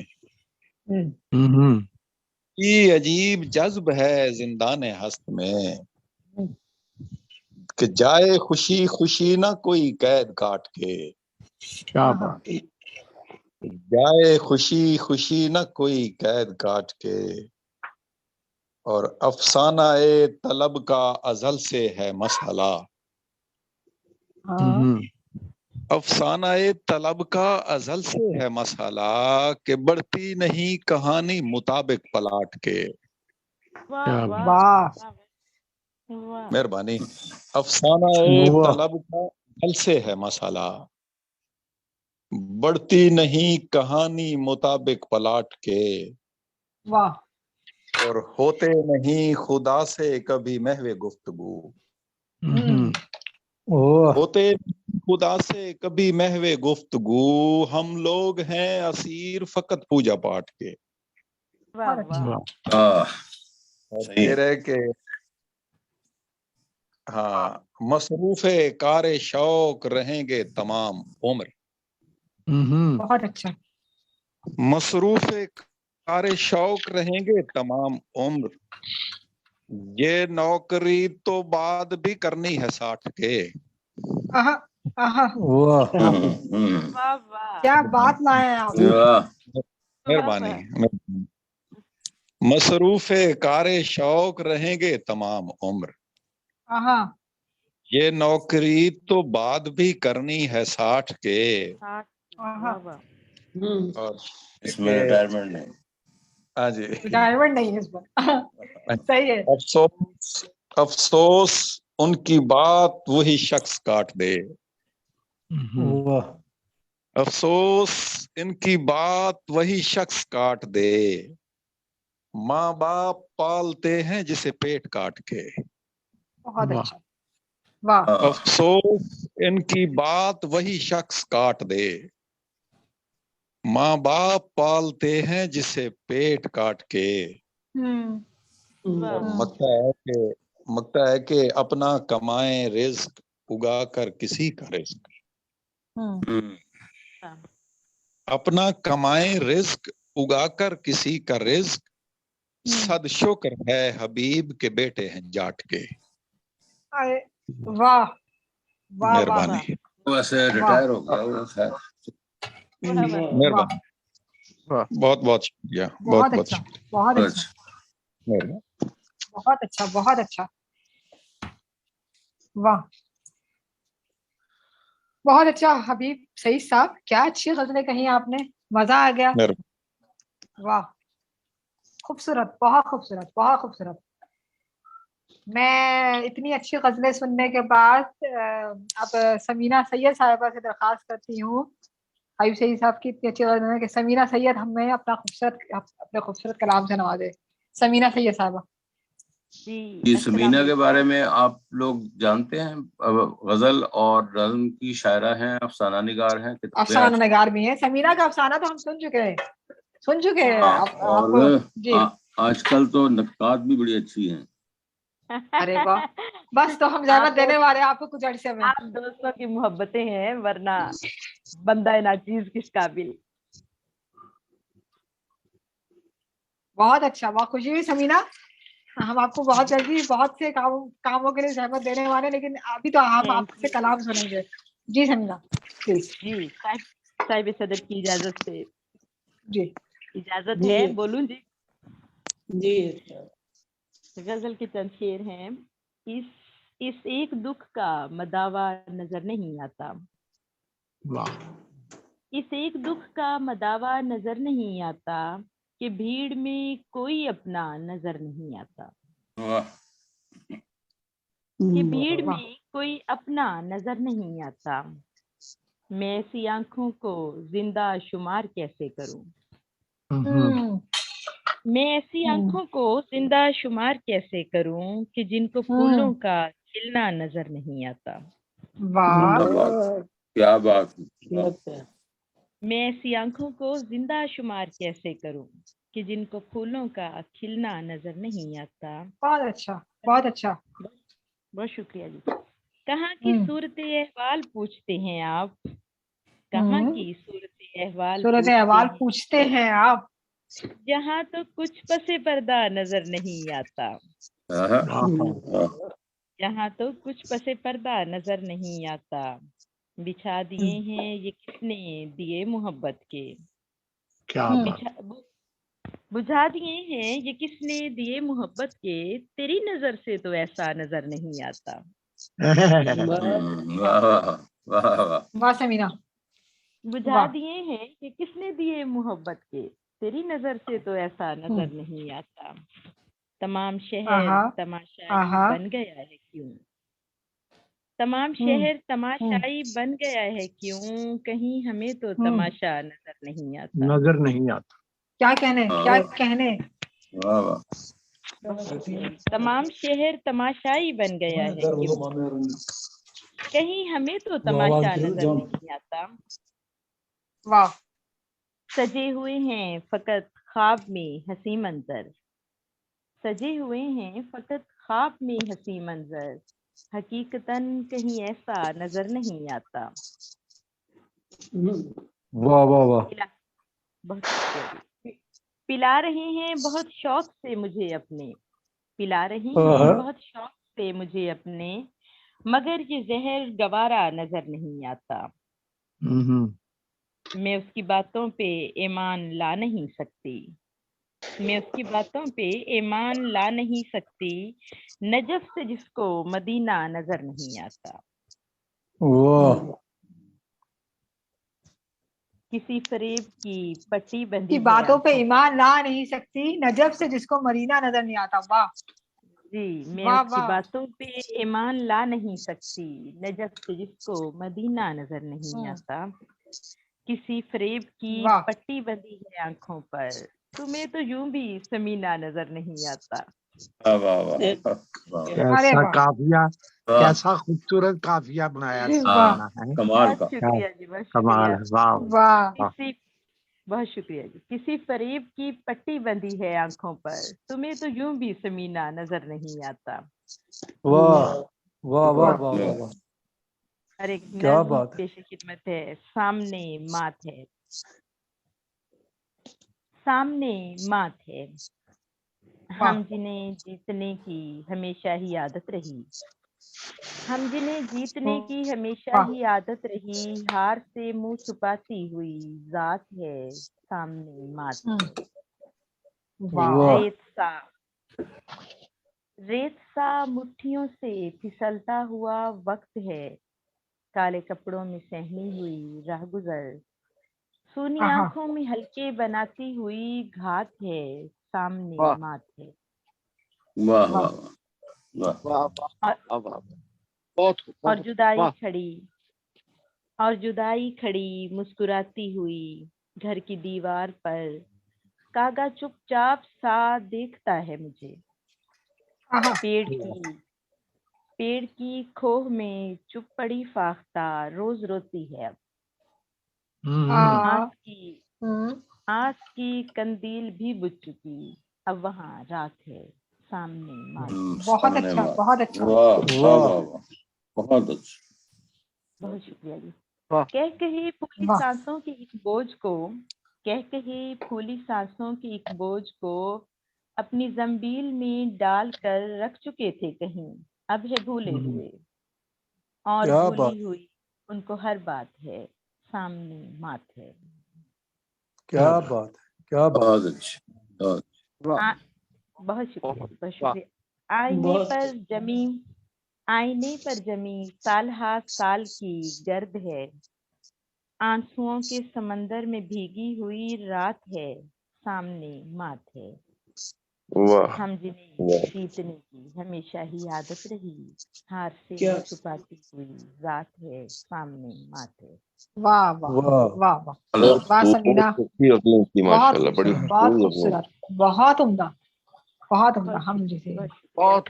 کوئی عجیب جذب ہے زندان ہست میں، کہ جائے خوشی خوشی نہ کوئی قید کاٹ کے، کیا بات، جائے خوشی خوشی نہ کوئی قید کاٹ کے، اور افسانہ طلب کا ازل سے ہے مسئلہ، افسانہ طلب کا ازل سے ہے مسئلہ، کہ بڑھتی نہیں کہانی مطابق پلاٹ کے، مہربانی، افسانہ طلب کا ازل سے ہے مسئلہ، بڑھتی نہیں کہانی مطابق پلاٹ کے، اور ہوتے نہیں خدا سے کبھی محو گفتگو، ہوتے خدا سے کبھی محو گفتگو، ہم لوگ ہیں اسیر فقط پوجا پاٹ کے، پھر ہے کہ ہاں مصروف کار شوق رہیں گے تمام عمر، بہت اچھا، مصروف کار شوق رہیں گے تمام عمر، یہ نوکری تو بعد بھی کرنی ہے 60 کے، کیا بات لائے ہیں آپ، مہربانی، مصروف کار شوق رہیں گے تمام عمر، یہ نوکری تو بعد بھی کرنی ہے 60 کے، اور اس میں ریٹائرمنٹ نہیں، ہاں جی، ریٹائرمنٹ نہیں ہے اس پر، صحیح ہے، افسوس ان کی بات وہی شخص کاٹ دے، افسوس ان کی بات وہی شخص کاٹ دے، ماں باپ پالتے ہیں جسے پیٹ کاٹ کے، بہت اچھا، واہ، افسوس ان کی بات وہی شخص کاٹ دے، ماں باپ پالتے ہیں جسے پیٹ کاٹ کے، مکتا ہے کہ اپنا کمائیں رزق اگا کر کسی کا رزق، اپنا کمائیں رزق اگا کر کسی کا رزق، صد شکر ہے حبیب کے بیٹے ہیں جاٹ کے۔ واہ واہ مہربانی، ویسے ریٹائر ہو گیا وہ، خیر مہربانی، بہت بہت شکریہ، بہت اچھا، بہت اچھا، مہربانی۔ بہت اچھا، بہت اچھا، واہ بہت اچھا حبیب سعید صاحب، کیا اچھی غزلیں کہیں آپ نے، مزہ آ گیا، واہ خوبصورت، بہت خوبصورت، بہت خوبصورت۔ میں اتنی اچھی غزلیں سننے کے بعد اب سمینہ سید صاحبہ سے درخواست کرتی ہوں، حبیب سعید صاحب کی اتنی اچھی غزلیں کہ سمینہ سید ہمیں اپنے خوبصورت کلام سے نوازے۔ سمینہ سید صاحبہ۔ جی، سمینہ کے بارے میں آپ لوگ جانتے ہیں، غزل اور نظم کی شاعرہ ہیں، افسانہ نگار ہیں، افسانہ نگار بھی ہیں۔ سمینہ کا افسانہ تو ہم سن چکے ہیں اور آج کل تو نقاد بھی بڑی اچھی ہیں۔ ارے واہ، بس تو ہم زحمت دینے والے آپ کو کچھ عرصے میں۔ آپ دوستوں کی محبتیں ہیں، ورنہ بندہ ناچیز کس قابل۔ بہت اچھا، بہت خوشی ہوئی سمینہ، ہم آپ کو بہت جلدی بہت سے کاموں کے لیے زحمت دینے والے، لیکن ابھی تو ہم آپ سے کلام سنیں گے۔ جی سمینہ پلیز۔ جی صاحب صدر کی اجازت سے، جی اجازت ہے بولوں؟ جی جی غزل کے چند شعر ہیں۔ اس ایک دکھ کا مداوا نظر نہیں آتا، اس ایک دکھ کا مداوا نظر نہیں آتا، کہ بھیڑ میں کوئی اپنا نظر نہیں آتا، کہ بھیڑ میں کوئی اپنا نظر نہیں آتا، میں ایسی آنکھوں کو زندہ شمار کیسے کروں، میں ایسی آنکھوں کو زندہ شمار کیسے کروں، کہ جن کو پھولوں کا کھلنا نظر نہیں آتا۔ کیا بات ہے، میں ایسی آنکھوں کو زندہ شمار کیسے کروں، کہ جن کو پھولوں کا کھلنا نظر نہیں آتا۔ بہت اچھا، بہت اچھا، بہت شکریہ جی۔ کہاں کی صورت احوال پوچھتے ہیں آپ، کہاں کی صورت احوال پوچھتے ہیں آپ، جہاں تو کچھ پس پردہ نظر نہیں آتا، جہاں تو کچھ پس پردہ نظر نہیں آتا، بچھا دیے ہیں یہ کس نے دیے محبت کے، بجھا دیے ہیں یہ کس نے دیے محبت کے، تیری نظر سے تو ایسا نظر نہیں آتا۔ واہ سمینہ، بجھا دیے ہیں کہ کس نے دیے محبت کے، تیری نظر سے تو ایسا نظر نہیں آتا، تمام شہر تماشائی بن گیا ہے کیوں، تمام شہر تماشائی بن گیا ہے کیوں، کہیں ہمیں تو تماشا نظر نہیں آتا، کیا کہنے، تمام شہر تماشائی بن گیا ہے کیوں، کہیں ہمیں تو تماشا نظر نہیں آتا۔ واہ، سجے ہوئے ہیں فقط خواب میں حسین منظر، سجے ہوئے ہیں فقط خواب میں حسین منظر، حقیقتاً کہیں ایسا نظر نہیں آتا۔ واہ واہ واہ، پلا رہے ہیں بہت شوق سے مجھے اپنے، پلا رہے ہیں بہت شوق سے مجھے اپنے، مگر یہ زہر گوارا نظر نہیں آتا، میں اس کی باتوں پہ ایمان لا نہیں سکتی، میں اس کی باتوں پہ ایمان لا نہیں سکتی، نجف سے جس کو مدینہ نظر نہیں آتا۔ کسی فریب کی پٹی بندھی کی باتوں پہ ایمان لا نہیں سکتی، نجف سے جس کو مدینہ نظر نہیں آتا۔ واہ جی، میں اس کی باتوں پہ ایمان لا نہیں سکتی، نجف سے جس کو مدینہ نظر نہیں آتا، کسی فریب کی پٹی بندھی ہے آنکھوں پر، تمہیں تو یوں بھی سمینہ نظر نہیں آتا۔ کیسا قافیہ، کیسا خوبصورت قافیہ بنایا، کمال کا، شکریہ جی، بہت کمال شکریہ۔ ہے، واہ، بہت شکریہ جی. کسی فریب کی پٹی بندھی ہے آنکھوں پر، تمہیں تو یوں بھی سمینہ نظر نہیں آتا. واہ واہ واہ واہ واہ واہ، اور ایک کیا نظم بات ہے. پیش خدمت ہے. سامنے مات ہے، سامنے مات ہے، ہم جنہیں جیتنے کی ہمیشہ ہی عادت رہی، ہم جنہیں جیتنے کی ہمیشہ ہی عادت رہی، ہار سے منہ چھپاتی ہوئی ذات ہے، سامنے مات ہے. ریت سا مٹھیوں سے پھسلتا ہوا وقت ہے، کالے کپڑوں میں سہمی ہوئی راہ گزر، سونی آنکھوں میں ہلکے بناتی ہوئی گھات ہے، سامنے مات ہے. واہ واہ واہ واہ. اور جدائی کھڑی، اور جدائی کھڑی مسکراتی ہوئی گھر کی دیوار پر، کاغا چپ چاپ سا دیکھتا ہے مجھے. پیڑ کی کھوہ میں چپ پڑی فاختہ روز روتی ہے اب. آس کی کندیل بھی بجھ چکی، اب وہاں رات ہے، سامنے مات. بہت اچھا، بہت اچھا. بہت اچھا. بہت شکریہ جی. کہہ کہی پھولی سانسوں کی ایک بوجھ کو، کہہ کہی پھولی سانسوں کی ایک بوجھ کو اپنی زنبیل میں ڈال کر رکھ چکے تھے کہیں، اب ہے بھولے ہوئے اور بھولی ہوئی ان کو ہر بات ہے، سامنے مات ہے. کیا بات ہے، کیا بات. بہت اچھا. بہت شکریہ جی، بہت شکریہ. آئینے پر جمی سال ہا سال کی گرد ہے، آنسوؤں کے سمندر میں بھیگی ہوئی رات ہے، سامنے مات ہے. ہم جنہیں جیتنے کی ہمیشہ ہی عادت رہی، ہار سے منہ چھپاتی ہوئی ذات ہے، سامنے مات ہے. واہ واہ واہ واہ واہ سمینا، بہت خوبصورت، بہت خوبصورت، بہت عمدہ، بہت عمدہ. ہم جیسے بہت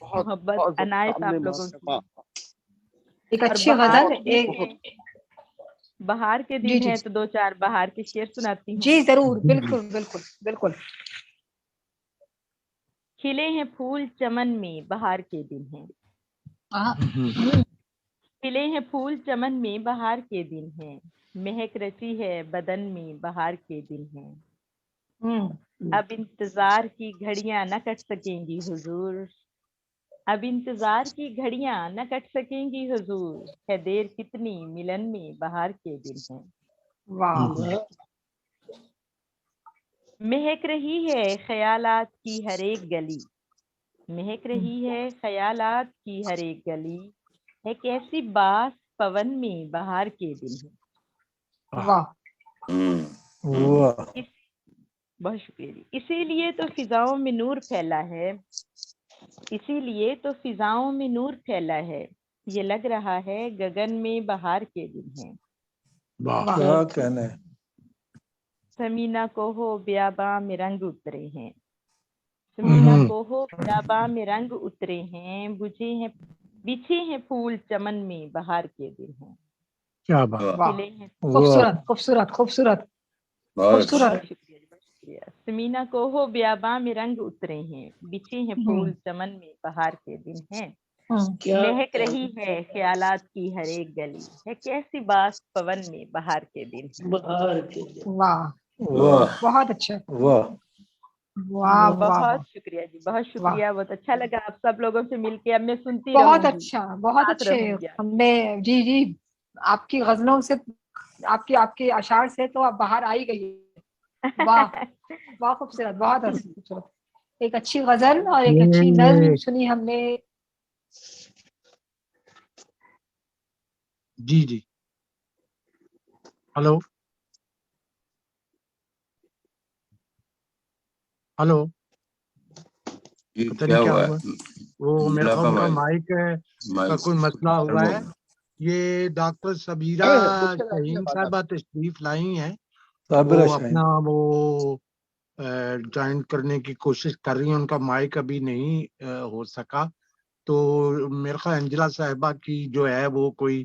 محبت عنایت آپ لوگوں کی. ایک اچھی غزل. بہار کے دن ہے تو دو چار بہار کے شعر سناتی ہوں. جی ضرور، بالکل بالکل بالکل. کھلے ہیں پھول چمن میں بہار کے دن ہیں، کھلے ہیں پھول چمن میں بہار کے دن ہیں، مہک رچی ہے بدن میں بہار کے دن ہیں. اب انتظار کی گھڑیاں نہ کٹ سکیں گی حضور، اب انتظار کی گھڑیاں نہ کٹ سکیں گی حضور، ہے دیر کتنی ملن میں بہار کے دن ہیں. مہک رہی ہے خیالات کی ہر ایک گلی، مہک رہی ہے خیالات کی ہر ایک گلی، ہے کیسی باس پون میں بہار کے دن ہے. بہت شکریہ جی. اسی لیے تو فضاؤں میں نور پھیلا ہے، اسی لیے تو فضاؤں میں نور پھیلا ہے، یہ لگ رہا ہے گگن میں بہار کے دن ہیں. کیا کہنا ہے. سمینا کو ہو بیاباں میں رنگ اترے ہیں، سمینا کو ہو بیاباں میں رنگ اترے ہیں، بچھے ہیں پھول چمن میں بہار کے دن ہیں. کیا بات. خوبصورت خوبصورت خوبصورت خوبصورت. شکریہ. سمینا کو ہو بیاباں میں رنگ اترے ہیں، بچھے ہیں پھول چمن میں بہار کے دن ہیں، مہک رہی ہے خیالات کی ہر ایک گلی، ہے کیسی باس پون میں بہار کے دن ہیں. واہ بہت اچھا. بہت شکریہ جی، بہت شکریہ. بہت اچھا لگا آپ سب لوگوں سے مل کے. اب میں سنتی بہت رہوں گی. اچھا، بہت اچھے. ہم نے جی آپ کی غزلوں سے، آپ کے اشعار سے تو اب باہر آئی گئی. واہ بہت خوبصورت، بہت خوبصورت. ایک اچھی غزل اور ایک اچھی نظم سنی ہم نے. جی ہلو ہلو. پتہ نہیں کیا ہوا، وہ میرے خیال ان کا مائک کا کوئی مسئلہ ہوا ہے. یہ ڈاکٹر سبیرہ شہین صاحبہ تشریف لائی ہیں، وہ اپنا وہ جوائن کرنے کی کوشش کر رہی ہیں. ان کا مائک ابھی نہیں ہو سکا، تو میرے خیال انجلا صاحبہ کی جو ہے وہ کوئی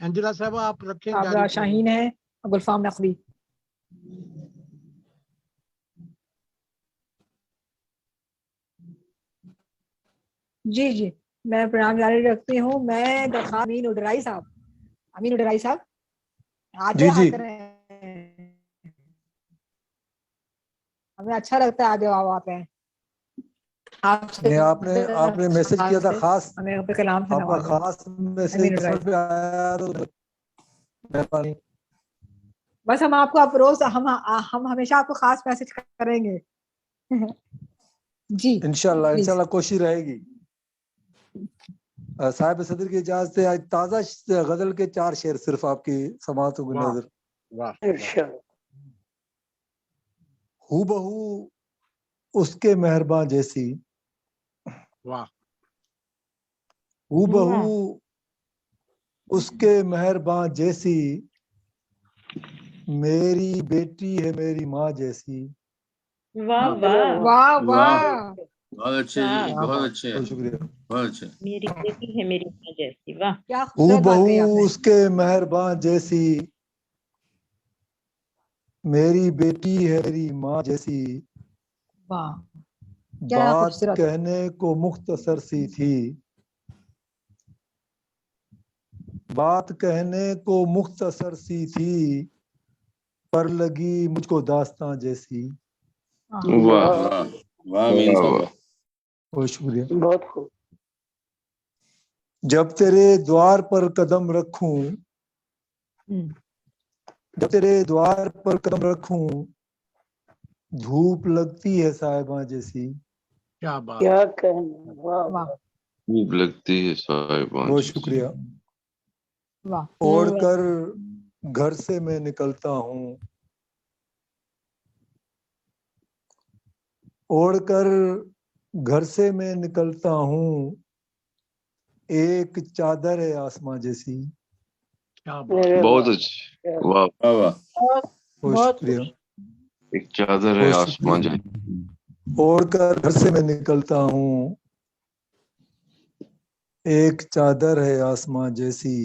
انجلا صاحب آپ رکھیں آبرا شاہین ہے، ابوالفام نقوی. جی جی میں پرنام جاری رکھتی ہوں. میں درخواست امین اڈرائی صاحب آتے حاضر ہیں. ہمیں اچھا لگتا ہے آج جب آپ ہیں. آپ نے میسج کیا تھا خاص، ہمیں اپنے کلام سے آپ کا نوازیں. خاص میسج پہ آیا تو مہربانی. بس ہم آپ کو اپروز ہم ہمیشہ آپ کو خاص میسج کریں گے. جی انشاءاللہ کوشش رہے گی. صاحب صدر کی اجازت سے آج تازہ غزل کے 4 شعر صرف آپ کی سماعتوں کی نظر. ہو بہو اس کے مہربان جیسی، ہو بہو اس کے مہربان جیسی، میری بیٹی ہے میری ماں جیسی. واہ واہ واہ واہ، بہت اچھے جی، بہت اچھے، شکریہ. بہت اچھے. میری بیٹی ہے میری ماں جیسی. واہ، کیا ہو خوبصورت بات کہی آپ بہو نے. اس کے مہربان جیسی، میری بیٹی ہے میری ماں جیسی. واہ کیا بات خوبصورت. کہنے کو مختصر سی تھی، بات کہنے کو مختصر سی تھی، پر لگی مجھ کو داستاں جیسی. واہ واہ واہ امین صاحب، بہت شکریہ. بہت خوب. جب تیرے دوار پر قدم رکھوں، جب تیرے دوار پر قدم رکھوں، دھوپ لگتی ہے صاحباں جیسی. کیا بات، کیا کہنا. واہ واہ خوب لگتی ہے صاحبان. بہت شکریہ. واہ. اوڑھ کر گھر سے میں نکلتا ہوں، اوڑھ کر گھر سے میں نکلتا ہوں، ایک چادر ہے آسماں جیسی. کیا بات، بہت اچھی. واہ واہ. بہت شکریہ. ایک چادر ہے آسمان جیسی. اوڑھ کر گھر سے میں نکلتا ہوں، ایک چادر ہے آسماں جیسی.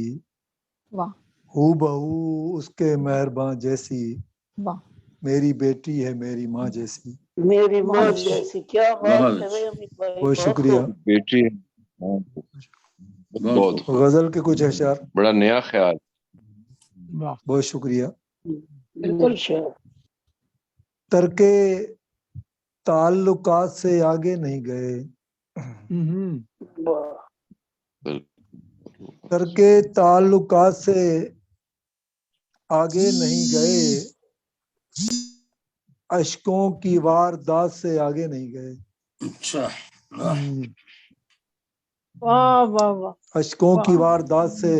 واہ ہو بہو اس کے مہربان جیسی، واہ. میری بیٹی ہے میری ماں جیسی. میری ماں جیسی. کیا بات ہے بھائی امین بھائی. بہت شکریہ. بیٹی بہت غزل کے کچھ اشعار. بڑا نیا خیال. بہت شکریہ. بالکل. ترک تعلقات سے آگے نہیں گئے، ترک تعلقات سے آگے نہیں گئے، اشکوں کی واردات سے آگے نہیں گئے. اچھا. واہ واہ واہ. اشکوں کی واردات سے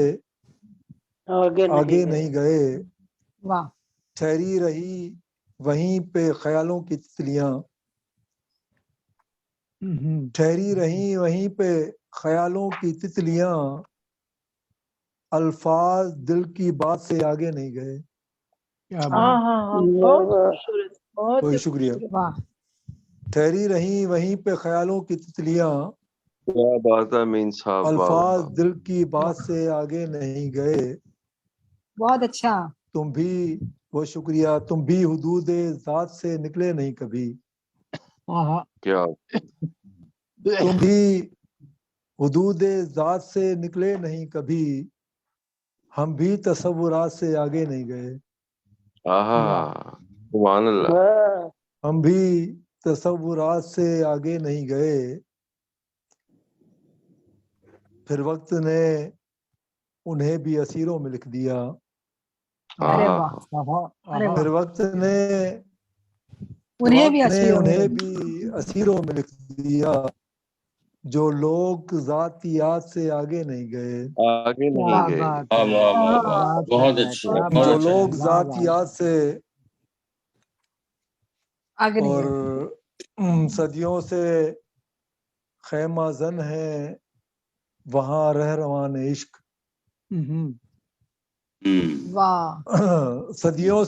آگے نہیں گئے. واہ. ٹھہری رہی وہیں پہ خیالوں کی تتلیاں، ٹھہری رہیں وہیں پہ خیالوں کی تتلیاں، الفاظ دل کی بات سے آگے نہیں گئے. ہاں ہاں ہاں، بہت خوبصورت. بہت شکریہ. ٹھہری رہیں وہیں پہ خیالوں کی تتلیاں، کیا بات ہے امین صاحب. الفاظ دل کی بات سے آگے نہیں گئے. بہت اچھا. تم بھی، بہت شکریہ. تم بھی حدود ذات سے نکلے نہیں کبھی. کیا تم بھی حدود ذات سے نکلے نہیں کبھی، ہم بھی تصورات سے آگے نہیں گئے. سبحان اللہ. ہم بھی تصورات سے آگے نہیں گئے، پھر وقت نے انہیں بھی اسیروں میں لکھ دیا. ارے واہ. پھر وقت نے انہیں بھی اسیروں میں لکھ دیا، جو لوگ ذاتیات سے آگے نہیں گئے. آگے نہیں گئے. بہت اچھے. جو لوگ ذاتیات سے اور صدیوں سے خیمہ زن ہے وہاں رہ روان عشق. صدیوں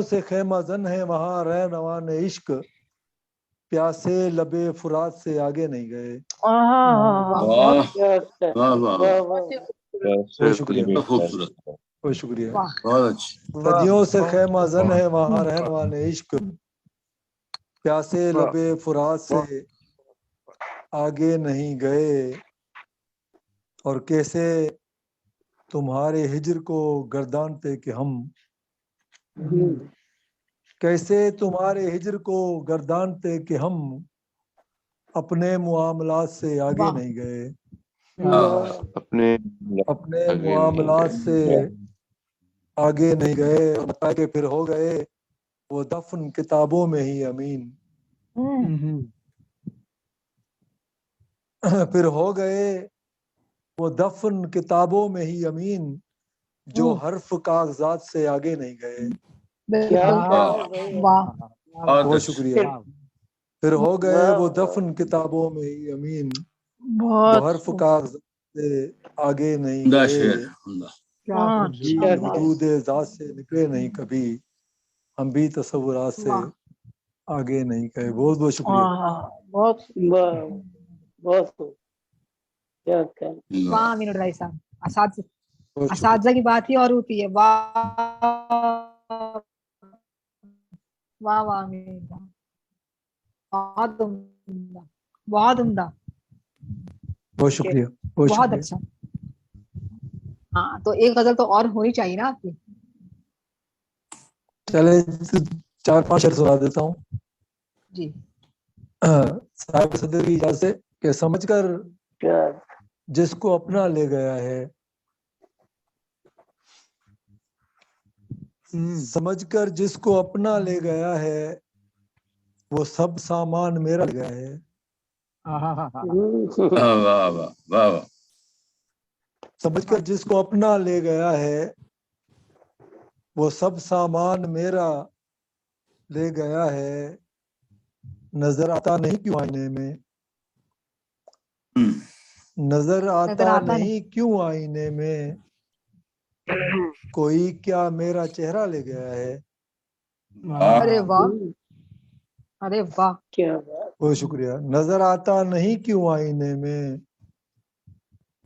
سے خیمہ زن ہے وہاں رہ روان عشق، پیاسے لبے فرات سے آگے نہیں گئے. بہت شکریہ خوبصورت، بہت شکریہ. بہت اچھی. صدیوں سے خیمہ زن ہے وہاں رہنوان عشق، پیاسے لبے فرات سے آگے نہیں گئے، اور کیسے تمہارے ہجر کو گردانتے کہ ہم، کیسے تمہارے ہجر کو گردانتے کہ ہم اپنے معاملات سے آگے نہیں گئے، اپنے معاملات سے آگے نہیں گئے، بتا کہ پھر ہو گئے وہ دفن کتابوں میں ہی امین، پھر ہو گئے وہ دفن کتابوں میں ہی امین، جو حرف کاغذات سے آگے نہیں گئے. بہت شکریہ. پھر ہو گئے وہ دفن کتابوں میں ہی امین، وہ حرف کاغذات سے آگے نہیں گئے، حدود ذات سے نکلے نہیں کبھی، ہم بھی تصورات سے آگے نہیں گئے. بہت بہت شکریہ. بہت بہت واہ امین الرحی صاحب، اساتذہ کی بات ہی اور ہوتی ہے. واہ واہ واہ امین، بہت عمدہ، بہت عمدہ. بہت شکریہ. بہت اچھا. ہاں تو ایک غزل تو اور ہونی چاہیے نا آپ کی. چلے 4-5 شعر سنا دیتا ہوں. جی. صاحب صدر کی اجازت سے کہ سمجھ کر جس کو اپنا لے گیا ہے، سمجھ کر جس کو اپنا لے گیا ہے، وہ سب سامان میرا لے گیا ہے. سمجھ کر جس کو اپنا لے گیا ہے، وہ سب سامان میرا لے گیا ہے، نظر آتا نہیں کیوں آئینے میں، نظر آتا نہیں کیوں آئینے میں، کوئی کیا میرا چہرہ لے گیا ہے. ارے واہ، ارے واہ، بہت شکریہ. نظر آتا نہیں کیوں آئینے میں،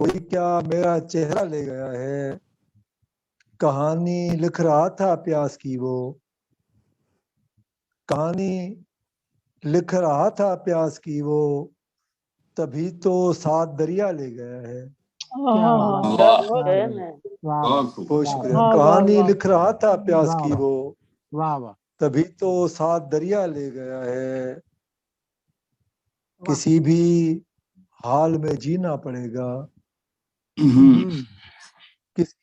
کوئی کیا میرا چہرہ لے گیا ہے، کہانی لکھ رہا تھا پیاس کی وہ، کہانی لکھ رہا تھا پیاس کی وہ، تبھی تو 7 دریا لے گیا ہے. بہت شکریہ. کہانی لکھ رہا تھا پیاس کی وہ، تبھی تو 7 دریا لے گیا ہے. کسی بھی حال میں جینا پڑے گا، کسی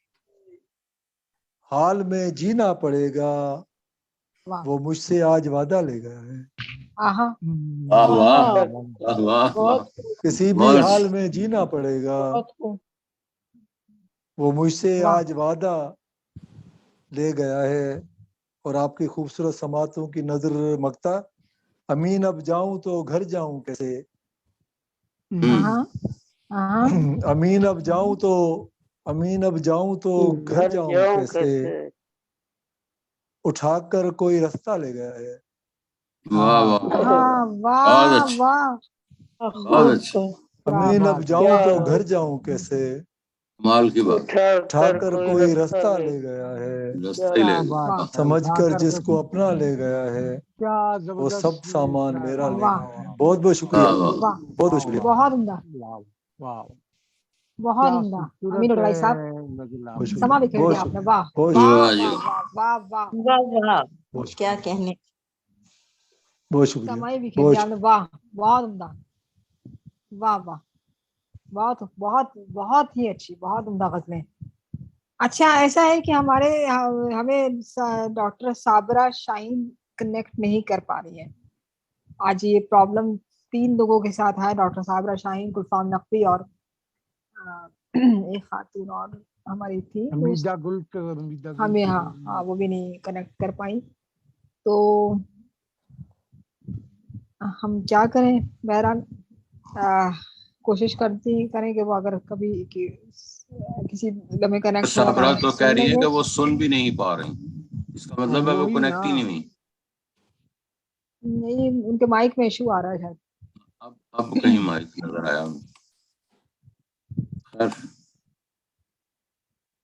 حال میں جینا پڑے گا، وہ مجھ سے آج وعدہ لے گیا ہے. کسی بھی حال میں جینا پڑے گا، وہ مجھ سے آج وعدہ لے گیا ہے. اور آپ کی خوبصورت سماعتوں کی نظر مقطع. امین اب جاؤں تو گھر جاؤں کیسے، امین اب جاؤں تو، امین اب جاؤں تو گھر جاؤں کیسے، اٹھا کر کوئی رستہ لے گیا ہے. امین اب جاؤں تو گھر جاؤں کیسے، مال کی بات، اٹھا کر کوئی رستہ لے گیا ہے. سمجھ کر جس کو اپنا لے گیا ہے، وہ سب سامان میرا لے گیا ہے. بہت بہت شکریہ. بہت بہت شکریہ. بہت عمدہ، بہت عمدہ امین الرحی صاحب. سما بھی کھیل دیا آپ نے. واہ واہ واہ واہ، کیا کہنے. بہت شکریہ. سمائی بھی کھیل دیا آپ نے. واہ بہت عمدہ. واہ واہ، بہت بہت بہت ہی اچھی، بہت عمدہ غزلیں. اچھا ایسا ہے کہ ہمیں ڈاکٹر صابرہ شاہین کنیکٹ نہیں کر پا رہی ہے آج. یہ پرابلم 3 لوگوں کے ساتھ ہے، ڈاکٹر صابرہ شاہین، گلفام نقوی اور ایک خاتون اور ہماری تھی ہمیں. ہاں وہ بھی نہیں کنیکٹ کر پائی. تو ہم کیا کریں، بہرحال کوشش کریں کہ وہ اگر کبھی کسی لمحے کنیکٹ ہو صابرہ تو کہہ رہی ہیں کہ وہ سن بھی نہیں پا رہی، اس کا مطلب ہے وہ کنیکٹ ہی نہیں ہوئی. نہیں، ان کے مائک میں ایشو آ رہا ہے شاید. اب کہیں مائک نظر آیا.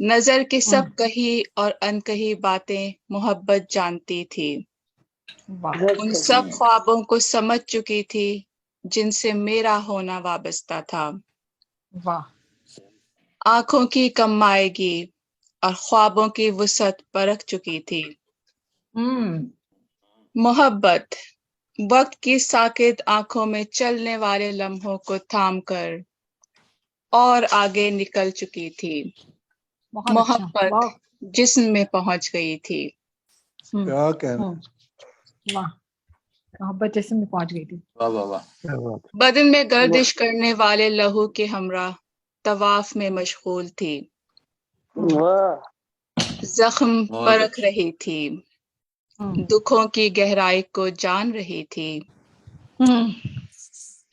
نظر کی سب کہی اور انکہی باتیں محبت جانتی تھی، ان سب خوابوں کو سمجھ چکی تھی جن سے میرا ہونا وابستہ تھا۔ آنکھوں کی کم آئیگی اور خوابوں کی وسعت پرکھ چکی تھی۔ محبت وقت کی ساکت آنکھوں میں چلنے والے لمحوں کو تھام کر اور آگے نکل چکی تھی۔ محبت جسم میں پہنچ گئی تھی۔ کیا کہنا، محبت جسم میں پہنچ گئی تھی۔ بدن میں گردش کرنے والے لہو کے ہمراہ طواف میں مشغول تھی، زخم پرکھ رہی تھی، دکھوں کی گہرائی کو جان رہی تھی،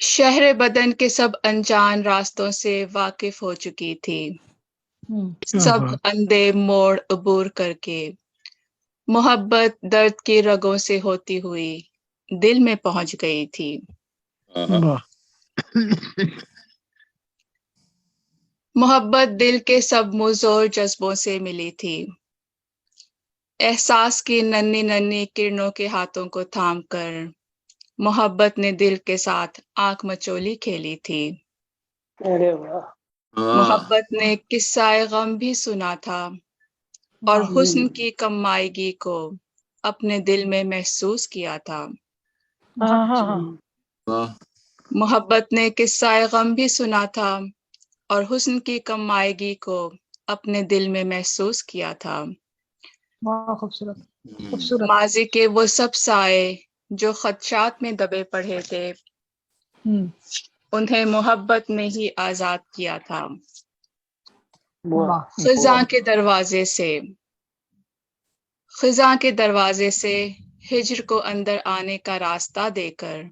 شہر بدن کے سب انجان راستوں سے واقف ہو چکی تھی، سب اندھے موڑ عبور کر کے محبت درد کی رگوں سے ہوتی ہوئی دل میں پہنچ گئی تھی۔ محبت دل کے سب مزور جذبوں سے ملی تھی، احساس کی ننھی ننھی کرنوں کے ہاتھوں کو تھام کر محبت نے دل کے ساتھ آنکھ مچولی کھیلی تھی۔ محبت نے قصہ غم بھی سنا تھا اور حسن کی کمائیگی کو اپنے دل میں محسوس کیا تھا۔ محبت نے قصہ غم بھی سنا تھا اور حسن کی کمائیگی کو اپنے دل میں محسوس کیا تھا۔ خوبصورت خوبصورت۔ ماضی کے وہ سب سائے جو خدشات میں دبے پڑے تھے، انہیں محبت نے ہی آزاد کیا تھا۔ خزاں کے دروازے سے ہجر کو اندر آنے کا راستہ دے کر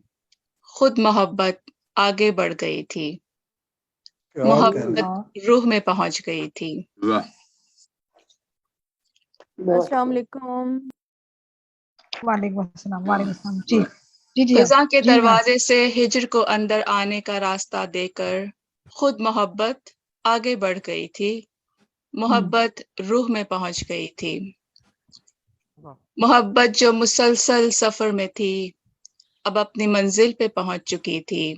خود محبت آگے بڑھ گئی تھی، محبت روح میں پہنچ گئی تھی۔ السلام علیکم۔ وعلیکم السلام۔ وعلیکم السلام۔ جی خزاں کے دروازے سے ہجر کو اندر آنے کا راستہ دے کر خود محبت آگے بڑھ گئی تھی، محبت روح میں پہنچ گئی تھی۔ محبت جو مسلسل سفر میں تھی اب اپنی منزل پہ پہنچ چکی تھی،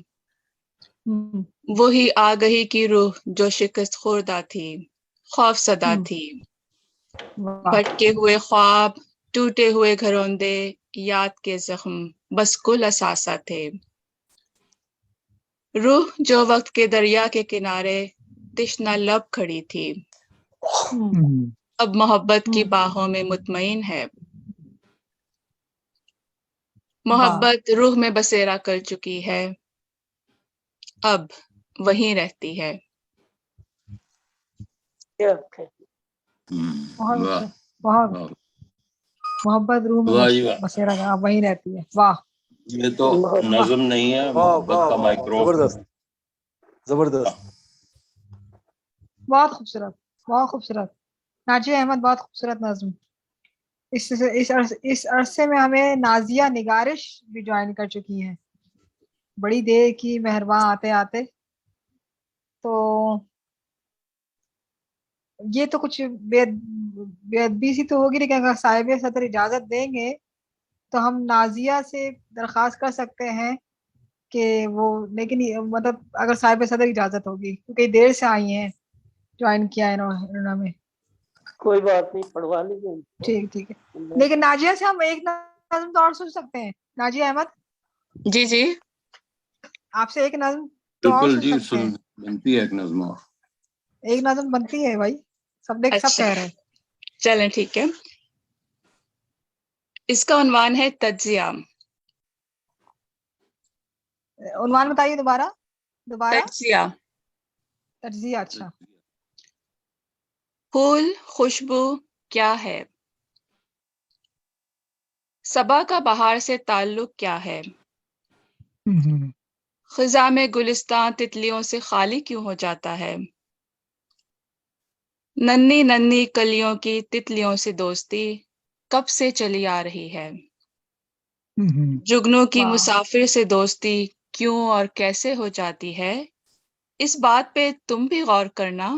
وہی آگہی کی روح جو شکست خوردہ تھی، خوف زدہ تھی، بھٹکے ہوئے خواب، ٹوٹے ہوئے گھروندے، یاد کے زخم بس کل اثاثہ تھے۔ روح جو وقت کے دریا کے کنارے تشنہ لب کھڑی تھی، اب محبت کی باہوں میں مطمئن ہے۔ محبت روح میں بسیرا کر چکی ہے، اب وہیں رہتی ہے۔ محبت روح میں بسیرا کر اب وہیں رہتی ہے۔ واہ، یہ تو نظم نہیں ہے، محبت کا مائکرو۔ زبردست، بہت خوبصورت، بہت خوبصورت ناجیہ احمد، بہت خوبصورت نظم۔ اس عرصے میں ہمیں نازیہ نگارش بھی جوائن کر چکی ہیں، بڑی دیر کی مہرباں آتے آتے۔ تو یہ تو کچھ بے ادبی سی تو ہوگی، لیکن اگر صاحب صدر اجازت دیں گے تو ہم نازیہ سے درخواست کر سکتے ہیں کہ وہ، لیکن مطلب اگر صاحب صدر اجازت ہوگی، کیونکہ دیر سے آئی ہیں، جوائن کیا ہے انہوں نے۔ کوئی بات نہیں، پڑھوا لیجیے۔ ٹھیک ہے، لیکن ناجیہ سے ہم ایک نظم تو اور سن سکتے ہیں۔ ناجیہ احمد جی جی، آپ سے ایک نظم تو اور بالکل سن سکتے ہیں۔ بنتی ہے ایک نظم اور، ایک نظم بنتی ہے بھائی، سب سب کہہ رہے ہیں۔ چلیں ٹھیک ہے، اس کا عنوان ہے تجزیہ۔ عنوان بتائیے دوبارہ۔ تجزیہ، اچھا۔ پھول خوشبو کیا ہے؟ صبا کا بہار سے تعلق کیا ہے؟ خزاں میں گلستان تتلیوں سے خالی کیوں ہو جاتا ہے؟ ننھی ننھی کلیوں کی تتلیوں سے دوستی کب سے چلی آ رہی ہے؟ جگنوں کی مسافر سے دوستی کیوں اور کیسے ہو جاتی ہے؟ اس بات پہ تم بھی غور کرنا،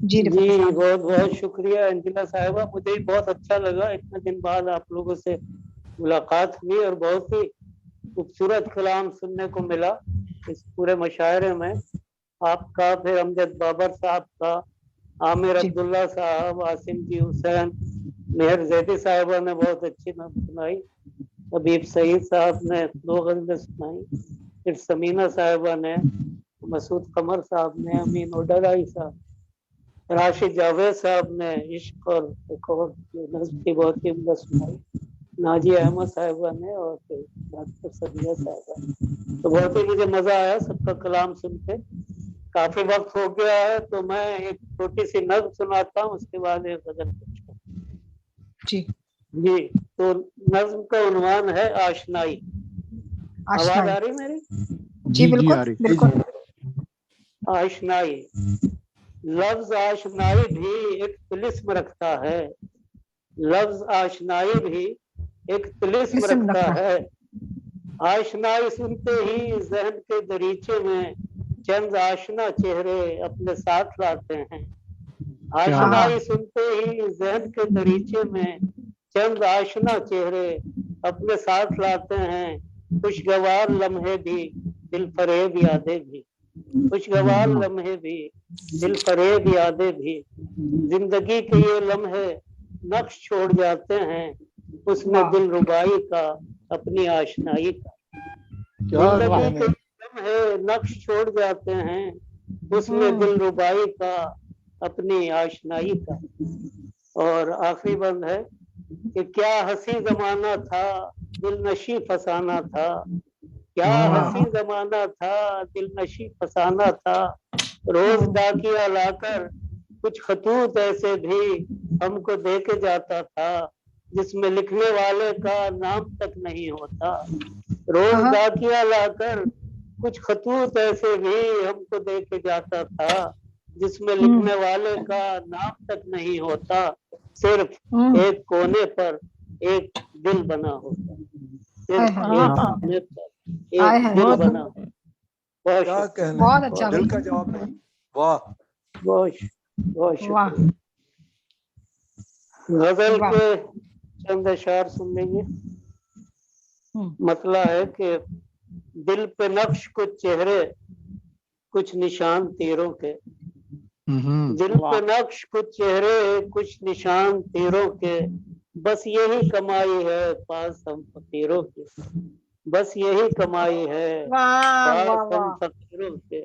جی بہت بہت شکریہ انجلا صاحبہ، مجھے بھی بہت اچھا لگا، اتنے دن بعد آپ لوگوں سے ملاقات ہوئی اور بہت ہی خوبصورت کلام سننے کو ملا اس پورے مشاعرے میں، آپ کا، پھر امجد بابر صاحب کا، عامر عبداللہ صاحب، عاصم جی حسین، مہر زیدی صاحبہ نے بہت اچھی نظم سنائی، حبیب سعید صاحب نے 2 غزلیں سنائی، پھر سمینہ صاحبہ نے، مسعود قمر صاحب نے، امین اوڈرائی صاحب، راشد جاوید صاحب نے عشق اور ایک اور نظم کی بہت ہی عمدہ سنائی، ناجی احمد صاحبہ نے، اور پھر ڈاکٹر سبیہ صاحبہ، تو بہت ہی مجھے مزہ آیا سب کا کلام سن کے۔ کافی وقت ہو گیا ہے تو میں ایک چھوٹی سی نظم سناتا ہوں، اس کے بعد ایک غزل پوچھتا ہوں۔ جی تو نظم کا عنوان ہے آشنائی۔ آواز آ رہی میری؟ جی بالکل۔ آشنائی، لفظ آشنائی بھی ایک طلسم رکھتا ہے، لفظ آشنائی بھی ایک طلسم رکھتا ہے، آشنائی سنتے ہی ذہن کے دریچے میں چند آشنا چہرے اپنے ساتھ لاتے ہیں، آشنائی سنتے ہی ذہن کے دریچے میں چند آشنا چہرے اپنے ساتھ لاتے ہیں، خوشگوار لمحے بھی دل فریب یادیں بھی، خوشگوار لمحے بھی دل فریب یادیں بھی، زندگی کے یہ لمحے نقش چھوڑ جاتے ہیں، اس میں دل ربائی کا اپنی آشنائی کا، زندگی کے لمحے نقش چھوڑ جاتے ہیں، اس میں دل ربائی کا اپنی آشنائی کا۔ اور آخری بند ہے کہ کیا ہنسی زمانہ تھا دل نشی فسانہ تھا، کیا ہنسی زمانہ تھا دل نشی فسانہ تھا، روز ڈاکیا لا کر کچھ خطوط ایسے بھی ہم کو دے کے جاتا تھا، جس میں لکھنے والے کا نام تک نہیں ہوتا، روز ڈاکیا لا کر کچھ خطوط ایسے بھی ہم کو دے کے جاتا تھا، جس میں لکھنے والے کا نام تک نہیں ہوتا، صرف ایک کونے پر ایک دل بنا ہوتا، صرف ایک کونے پر ایک دل بنا ہوتا۔ بہت اچھا، دل کا جواب نہیں، واہ بہت شکریہ۔ غزل کے چند اشعار سن لیجیے۔ مسئلہ ہے کہ دل پہ نقش کچھ چہرے کچھ نشان تیروں کے، دل پہ نقش کچھ چہرے کچھ نشان تیروں کے، بس یہی کمائی ہے پاس ہم فقیروں کی، بس یہی کمائی ہے پاس ہم فقیروں کے۔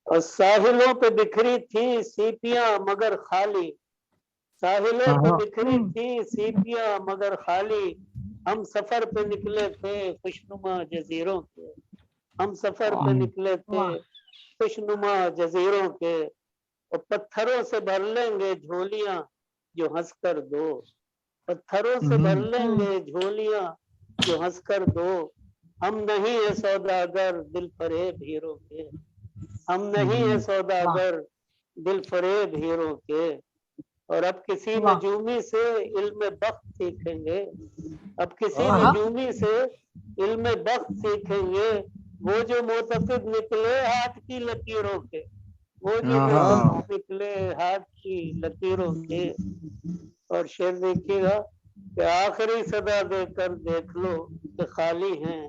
اور ساحلوں پہ بکھری تھی سیپیاں مگر خالی، ساحلوں پہ بکھری تھی سیپیاں مگر خالی، ہم سفر پہ نکلے تھے خوشنما جزیروں کے، ہم سفر پہ نکلے تھے خوشنما جزیروں کے، اور پتھروں سے بھر لیں گے جھولیاں جو ہنس کر دو، پتھروں سے بھر لیں گے جھولیاں جو ہنس کر دو، ہم نہیں ہیں سوداگر دل فریب ہیروں کے، ہم نہیں ہیں سوداگر دل فریب ہیروں کے۔ اور اب کسی نجومی سے علم بخت سیکھیں گے، اب کسی نجومی سے علم بخت سیکھیں گے، وہ جو معتقد نکلے ہاتھ کی لکیروں کے، وہ جو معتقد نکلے ہاتھ کی لکیروں کے۔ اور شعر دیکھیے گا کہ آخری صدا دے کر دیکھ لو کہ خالی ہیں،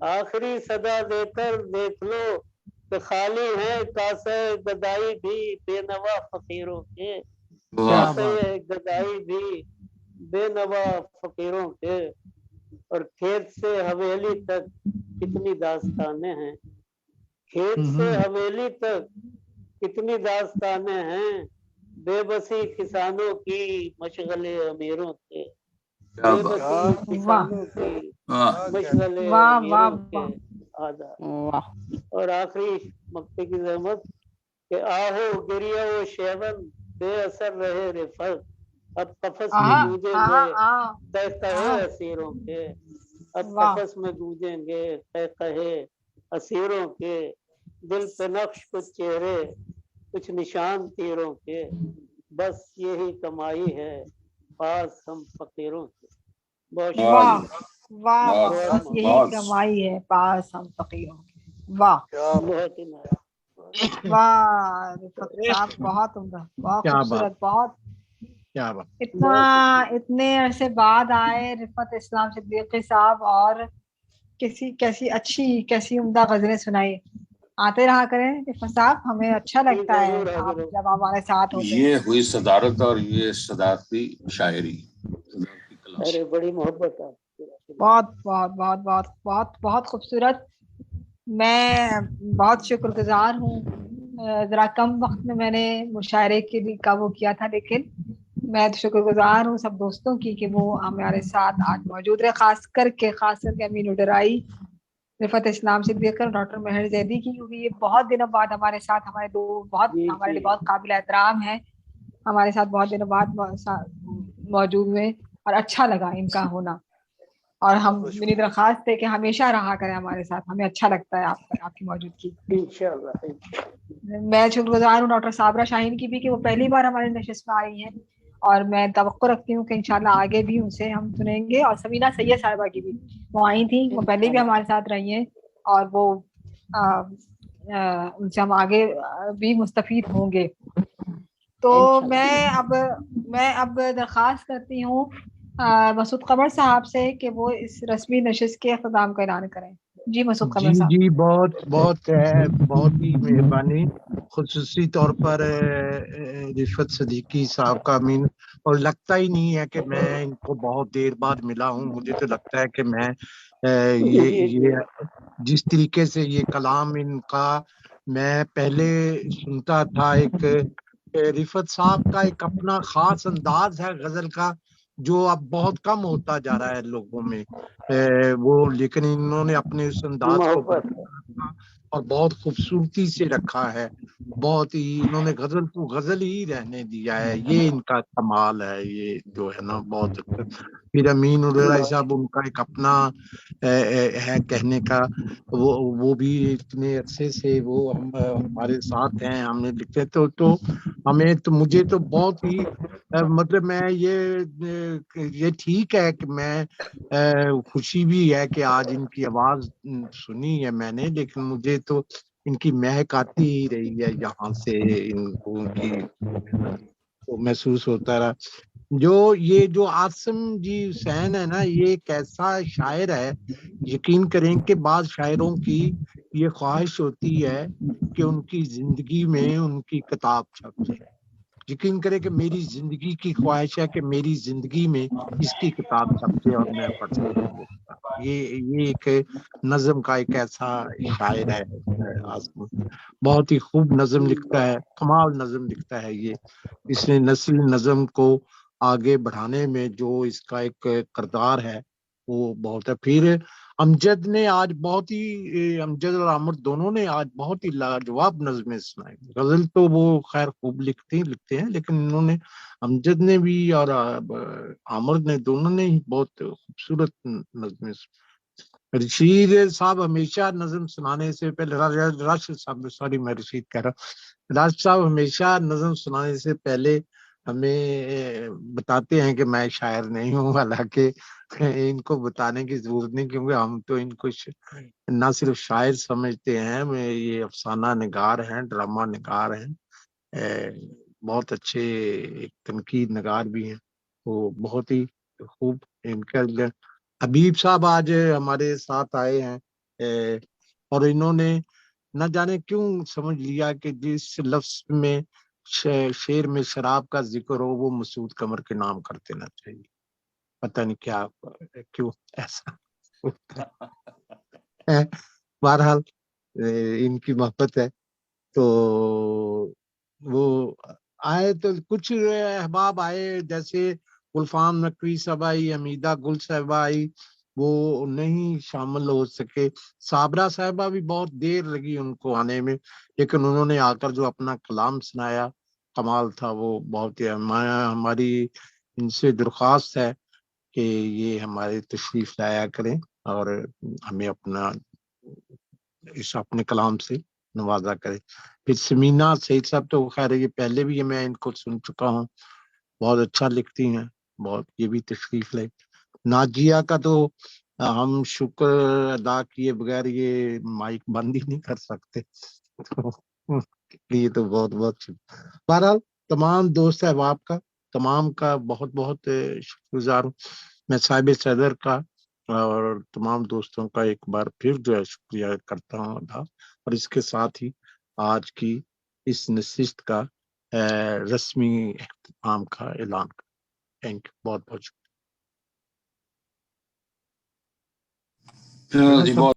آخری صدا دے کر دیکھ لو کہ خالی ہیں، کاسے گدائی بھی بے نوا فقیروں کے، کاسے گدائی بھی بے نوا فقیروں کے۔ اور کھیت سے حویلی تک کتنی داستانیں ہیں، کھیت سے حویلی تک کتنی داستانیں ہیں، بے بسی کسانوں کی مشغل امیروں کے، بے بسی کسانوں کی مشغل امیروں کے آداب۔ اور آخری مقطع کی زحمت کہ آہو گریہ و شیون بے اثر رہے رفت، اب قفس میں گونجیں گے قہقہے اسیروں کے، اب قفس میں گونجیں گے قہقہے اسیروں کے، دل پہ نقش کچھ چہرے کچھ نشان تیروں کے، بس یہی کمائی ہے پاس ہم فقیروں کے۔ بہت شکریہ۔ واہ، بس یہی کمائی ہے پاس ہم فقیروں کے، واہ، بہت ہی واہ رفت صاحب بہت عمدہ، بہت خوبصورت، بہت کیا بات، اتنے عرصے بعد آئے رفت اسلام صدیقی صاحب اور کیسی اچھی کیسی عمدہ غزلیں سنائی. آتے رہا کریں رفت صاحب، ہمیں اچھا لگتا ہے آپ جب ہمارے ساتھ ہوتے ہیں. یہ ہوئی صدارت اور یہ صدارتی شاعری. ارے بڑی محبت ہے. بہت بہت بہت بہت بہت بہت خوبصورت. میں بہت شکر گزار ہوں. ذرا کم وقت میں نے مشاعرے کے لیے کا وہ کیا تھا، لیکن میں شکر گزار ہوں سب دوستوں کی کہ وہ ہمارے ساتھ آج موجود رہے، خاص کر کے امین اڈرائی، رفت اسلام صدیقی اور ڈاکٹر مہر زیدی کی، کیونکہ یہ بہت دنوں بعد ہمارے ساتھ ہمارے دو بہت ہمارے لیے بہت قابل احترام ہیں، ہمارے ساتھ بہت دنوں بعد موجود ہوئے اور اچھا لگا ان کا ہونا. اور ہم میری درخواست ہے کہ ہمیشہ رہا کریں ہمارے ساتھ، ہمیں اچھا لگتا ہے آپ کی موجودگی. میں شکر گزار ہوں ڈاکٹر صابرہ شاہین کی بھی کہ وہ پہلی بار ہمارے نشست میں آئی ہیں، اور میں توقع رکھتی ہوں کہ انشاءاللہ آگے بھی ان سے ہم سنیں گے. اور سمینہ سید صاحبہ کی بھی، وہ آئی تھیں، وہ پہلے بھی ہمارے ساتھ رہی ہیں، اور وہ ان سے ہم آگے بھی مستفید ہوں گے. تو میں اب درخواست کرتی ہوں مسعود قمر صاحب سے کہ وہ اس رسمی نشست کے اختتام کا اعلان کریں. جی مسعود قمر صاحب. جی بہت ہی مہربانی. خصوصی طور پر رفت صدیقی صاحب کا امین، اور لگتا ہی نہیں ہے کہ میں ان کو بہت دیر بعد ملا ہوں. مجھے تو لگتا ہے کہ میں یہ جس طریقے سے یہ کلام ان کا میں پہلے سنتا تھا، ایک رفت صاحب کا ایک اپنا خاص انداز ہے غزل کا جو اب بہت کم ہوتا جا رہا ہے لوگوں میں، وہ لیکن انہوں نے اپنے اس انداز کو اور بہت خوبصورتی سے رکھا ہے. بہت ہی انہوں نے غزل کو غزل ہی رہنے دیا ہے، یہ ان کا کمال ہے. یہ جو ہے نا بہت. پھر امین اڈرائی صاحب ان کا ایک اپنا ہے کہنے کا، وہ بھی اتنے عرصے سے وہ ہمارے ساتھ ہیں، ہم نے لکھے تو ہمیں تو مجھے تو بہت ہی مطلب میں یہ ٹھیک ہے کہ میں خوشی بھی ہے کہ آج ان کی آواز سنی ہے میں نے، لیکن مجھے تو ان کی مہک آتی ہی رہی ہے یہاں سے، ان کی تو محسوس ہوتا رہا. جو عاصم جی حسین ہے نا، یہ ایک ایسا شاعر ہے، یقین کریں کہ بعض شاعروں کی یہ خواہش ہوتی ہے کہ ان کی زندگی میں ان کی کتاب چھپ جائے. یقین کرے کہ میری زندگی کی خواہش ہے کہ میری زندگی میں اس کی کتاب چھپے اور میں پڑھ سکوں. یہ ایک نظم کا ایک ایسا شاعر ہے آسم، بہت ہی خوب نظم لکھتا ہے، کمال نظم لکھتا ہے. یہ اس نے نسل نظم کو آگے بڑھانے میں جو اس کا ایک کردار ہے وہ بہت ہے. پھر امجد نے آج بہت ہی، امجد اور عامر دونوں نے آج بہت ہی لاجواب نظمیں سنائی. غزل تو وہ خیر خوب لکھتے ہیں، لیکن انہوں نے امجد نے بھی اور عامر نے دونوں نے ہی بہت خوبصورت نظمیں. رشید صاحب ہمیشہ نظم سنانے سے پہلے، راشد صاحب سوری میں رشید کہہ رہا ہوں، راشد صاحب ہمیشہ نظم سنانے سے پہلے ہمیں بتاتے ہیں کہ میں شاعر نہیں ہوں. حالانکہ ان کو بتانے کی ضرورت نہیں، کیونکہ ہم تو ان کو نہ صرف شاعر سمجھتے ہیں، یہ افسانہ نگار ہیں، ڈرامہ نگار ہیں، بہت اچھے ایک تنقید نگار بھی ہیں. وہ بہت ہی خوب. ان کا حبیب صاحب آج ہمارے ساتھ آئے ہیں، اور انہوں نے نہ جانے کیوں سمجھ لیا کہ جس لفظ میں شعر میں شراب کا ذکر ہو وہ مسعود قمر کے نام کر دینا چاہیے. پتہ نہیں کیا کیوں ایسا. بہرحال ان کی محبت ہے. تو وہ آئے تو کچھ احباب آئے، جیسے گلفام نقوی صاحب آئی، حمیدہ گل صاحبہ آئی، وہ نہیں شامل ہو سکے. صابرہ صاحبہ بھی بہت دیر لگی ان کو آنے میں، لیکن انہوں نے آ کر جو اپنا کلام سنایا کمال تھا. وہ بہت ہی ہماری ان سے درخواست ہے کہ یہ ہمارے تشریف لایا کریں اور ہمیں اپنے کلام سے نوازا کرے. پھر سمینہ سعید صاحب تو خیر یہ پہلے بھی میں ان کو سن چکا ہوں، بہت اچھا لکھتی ہیں، بہت یہ بھی تشریف لے. ناجیہ کا تو ہم شکر ادا کیے بغیر یہ مائک بند ہی نہیں کر سکتے. یہ تو بہت بہت بہرحال تمام دوست احباب کا تمام کا بہت بہت شکر گزار ہوں میں صاحب صدر کا اور تمام دوستوں کا ایک بار پھر جو ہے شکریہ کرتا ہوں ادا اور اس کے ساتھ ہی آج کی اس نشست کا رسمی اختتام کا اعلان کا تھینک یو بہت بہت شکریہ